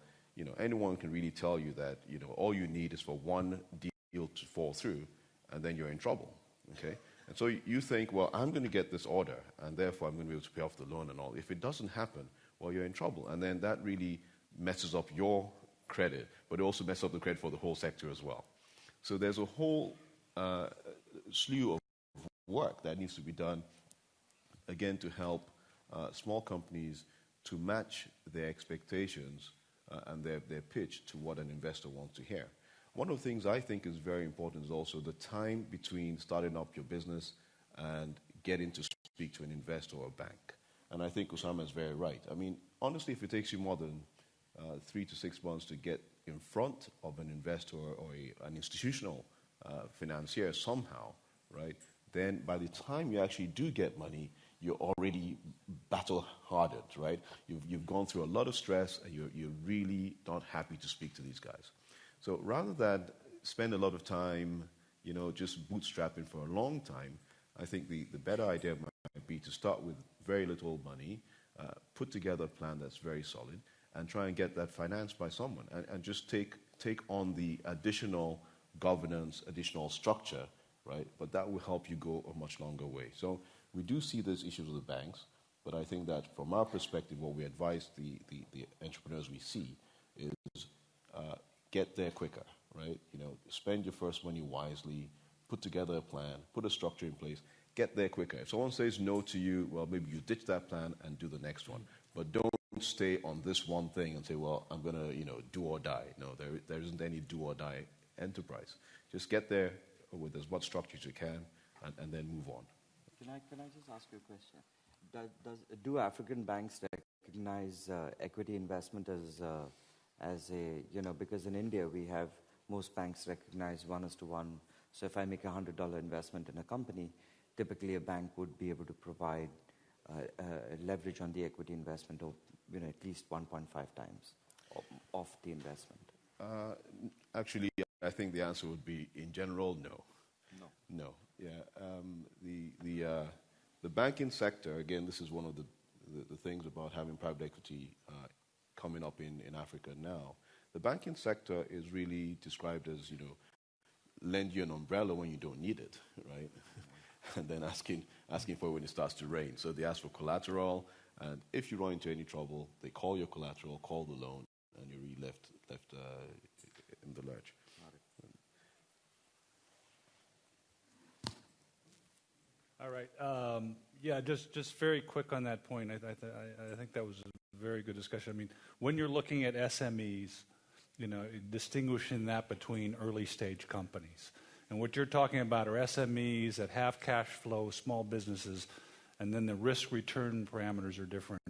anyone can really tell you that, all you need is for one deal to fall through, and then you're in trouble, okay? And so you think, well, I'm going to get this order, and therefore I'm going to be able to pay off the loan and all. If it doesn't happen, well, you're in trouble. And then that really messes up your credit, but it also messes up the credit for the whole sector as well. So there's a whole slew of work that needs to be done, again, to help small companies to match their expectations and their pitch to what an investor wants to hear. One of the things I think is very important is also the time between starting up your business and getting to speak to an investor or a bank. And I think Usama is very right. I mean, honestly, if it takes you more than 3 to 6 months to get in front of an investor or an institutional financier somehow, right, then by the time you actually do get money, you're already battle-hardened, right? You've gone through a lot of stress, and you're really not happy to speak to these guys. So rather than spend a lot of time, just bootstrapping for a long time, I think the better idea might be to start with very little money, put together a plan that's very solid, and try and get that financed by someone, and just take on the additional governance, additional structure, right? But that will help you go a much longer way. So we do see those issues with the banks, but I think that from our perspective, what we advise the entrepreneurs we see is get there quicker, right? Spend your first money wisely, put together a plan, put a structure in place, get there quicker. If someone says no to you, well, maybe you ditch that plan and do the next one. But don't stay on this one thing and say, well, I'm going to do or die. No, there isn't any do or die enterprise. Just get there with as much structure as you can and then move on. Can I just ask you a question? Do African banks recognize equity investment as a, because in India we have, most banks recognize 1:1. So if I make a $100 investment in a company, typically a bank would be able to provide leverage on the equity investment of, at least 1.5 times of the investment. Actually, I think the answer would be, in general, no. No. Yeah. The banking sector, again, this is one of the things about having private equity coming up in Africa now. The banking sector is really described as, lend you an umbrella when you don't need it, right? And then asking for it when it starts to rain. So they ask for collateral, and if you run into any trouble, they call your collateral, call the loan, and you're really left in the lurch. All right. Yeah, just very quick on that point. I think that was a very good discussion. I mean, when you're looking at SMEs, distinguishing that between early stage companies. And what you're talking about are SMEs that have cash flow, small businesses, and then the risk return parameters are different.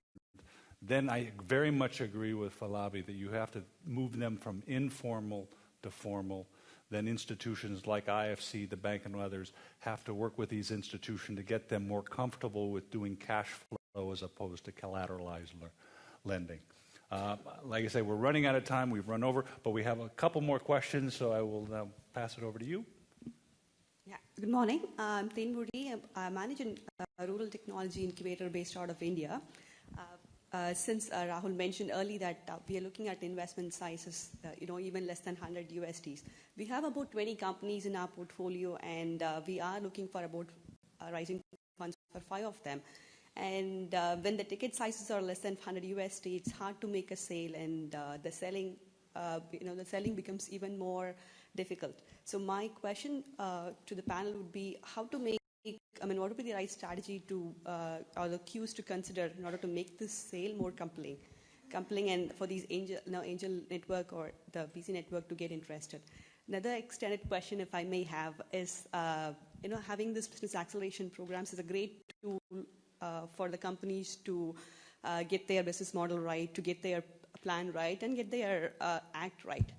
Then I very much agree with Falabi that you have to move them from informal to formal. Then institutions like IFC, the bank, and others have to work with these institutions to get them more comfortable with doing cash flow as opposed to collateralized lending. Like I say, we're running out of time. We've run over, but we have a couple more questions, so I will now pass it over to you. Yeah. Good morning. I'm Tin Budi. I manage a rural technology incubator based out of India. Since Rahul mentioned earlier that we are looking at investment sizes, even less than 100 USDs. We have about 20 companies in our portfolio, and we are looking for about raising funds for 5 of them. And when the ticket sizes are less than 100 USD, it's hard to make a sale, and the selling becomes even more difficult. So my question to the panel would be how to make, what would be the right strategy to, or the cues to consider in order to make this sale more compelling and for these angel network or the VC network to get interested. Another extended question, if I may have, is, having this business acceleration programs is a great tool for the companies to get their business model right, to get their plan right, and get their act right.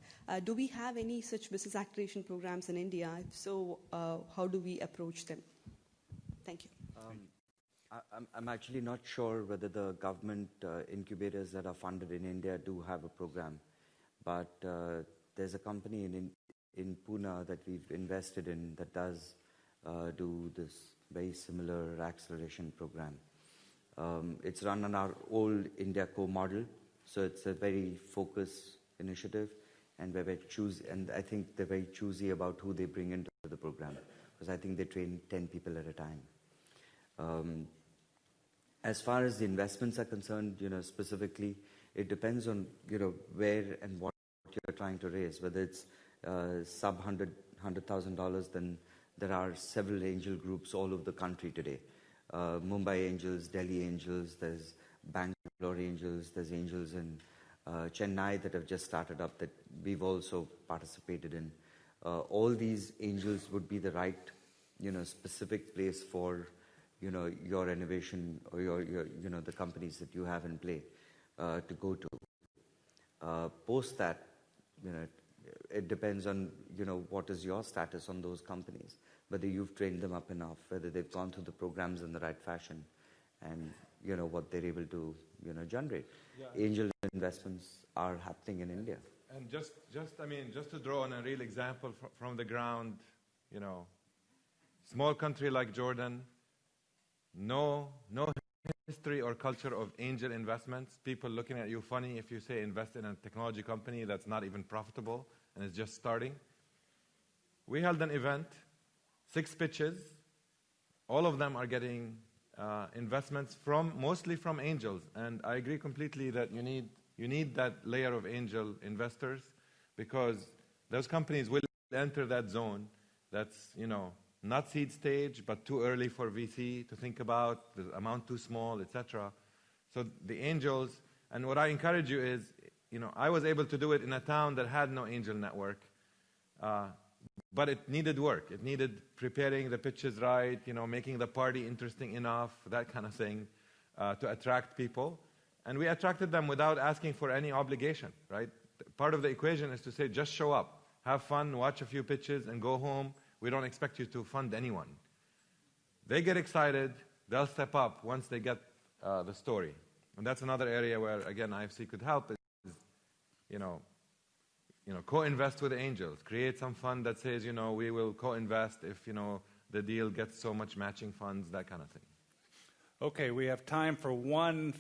Do we have any such business acceleration programs in India? If so, how do we approach them? Thank you. I'm actually not sure whether the government incubators that are funded in India do have a program, but there's a company in Pune that we've invested in that does do this very similar acceleration program. It's run on our old India Co model, so it's a very focused initiative, and I think they're very choosy about who they bring into the program, because I think they train 10 people at a time. As far as the investments are concerned, specifically, it depends on where and what you're trying to raise. Whether it's sub $100,000, then there are several angel groups all over the country today. Mumbai Angels, Delhi Angels, there's Bangalore Angels, there's angels in Chennai that have just started up that we've also participated in. All these angels would be the right, specific place for, your innovation or your the companies that you have in play to go to. Post that, it depends on, what is your status on those companies, whether you've trained them up enough, whether they've gone through the programs in the right fashion, and, what they're able to, generate. Yeah. Angel investments are happening in India. And just to draw on a real example from the ground, small country like Jordan, no history or culture of angel investments. People looking at you funny if you say invest in a technology company that's not even profitable and is just starting. We held an event, 6 pitches. All of them are getting investments mostly from angels. And I agree completely that you need that layer of angel investors, because those companies will enter that zone that's, not seed stage, but too early for VC to think about, the amount too small, etc. So the angels, and what I encourage you is, I was able to do it in a town that had no angel network, but it needed work. It needed preparing the pitches right, making the party interesting enough, that kind of thing. to attract people. And we attracted them without asking for any obligation, right? Part of the equation is to say, just show up, have fun, watch a few pitches, and go home. We don't expect you to fund anyone. They get excited, they'll step up once they get the story. And that's another area where, again, IFC could help, is, co-invest with angels. Create some fund that says, we will co-invest if, the deal gets so much matching funds, that kind of thing. Okay, we have time for one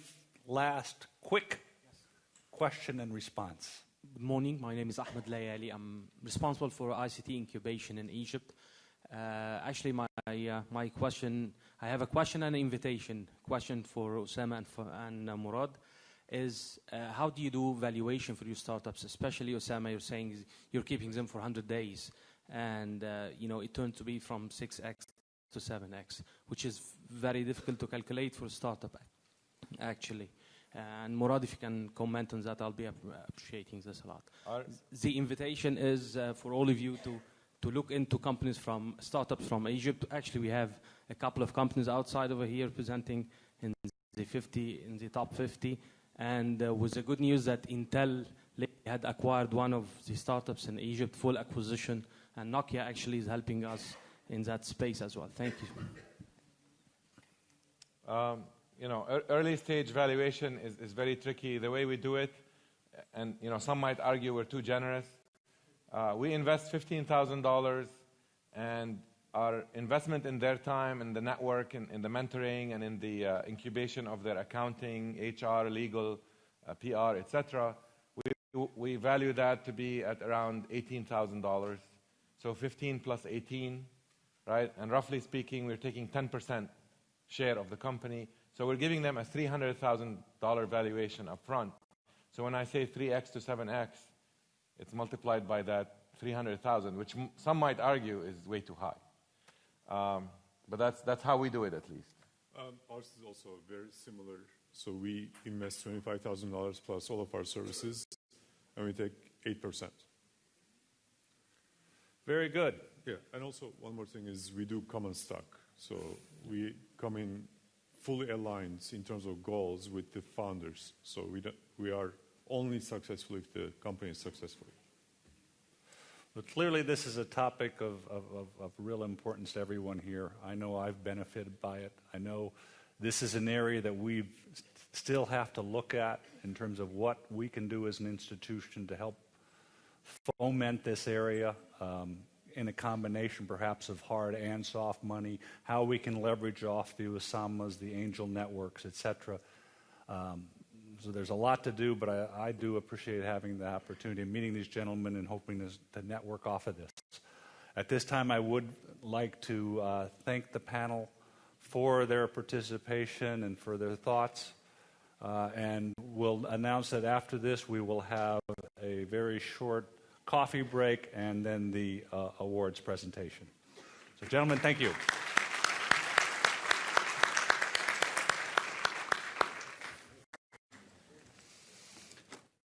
last quick question and response. Good morning. My name is Ahmed Layali. I'm responsible for ICT incubation in Egypt. Actually, my question, I have a question and an invitation. Question for Usama and Murad is, how do you do valuation for your startups? Especially, Usama, you're saying you're keeping them for 100 days. And, it turned to be from 6x to 7x, which is very difficult to calculate for a startup, actually. And Murad, if you can comment on that, I'll be appreciating this a lot. The invitation is for all of you to look into companies from startups from Egypt. Actually, we have a couple of companies outside over here presenting in the top 50. And with the good news that Int'l had acquired one of the startups in Egypt, full acquisition, and Nokia actually is helping us in that space as well. Thank you. Early stage valuation is very tricky. The way we do it, and some might argue we're too generous. We invest $15,000, and our investment in their time, in the network, in the mentoring, and in the incubation of their accounting, HR, legal, PR, etc., we value that to be at around $18,000. So 15 plus 18, right? And roughly speaking, we're taking 10% share of the company. So we're giving them a $300,000 valuation up front. So when I say 3x to 7x, it's multiplied by that 300,000, which some might argue is way too high. But that's how we do it, at least. Ours is also very similar. So we invest $25,000 plus all of our services, and we take 8%. Very good. Yeah, and also one more thing is we do common stock. So we come in fully aligned in terms of goals with the founders. So we are only successful if the company is successful. But clearly this is a topic of real importance to everyone here. I know I've benefited by it. I know this is an area that we still have to look at in terms of what we can do as an institution to help foment this area in a combination perhaps of hard and soft money, how we can leverage off the Usamas, the angel networks, etc. So there's a lot to do, but I do appreciate having the opportunity of meeting these gentlemen and hoping to network off of this. At this time, I would like to thank the panel for their participation and for their thoughts. And we'll announce that after this, we will have a very short coffee break and then the awards presentation. So, gentlemen, thank you.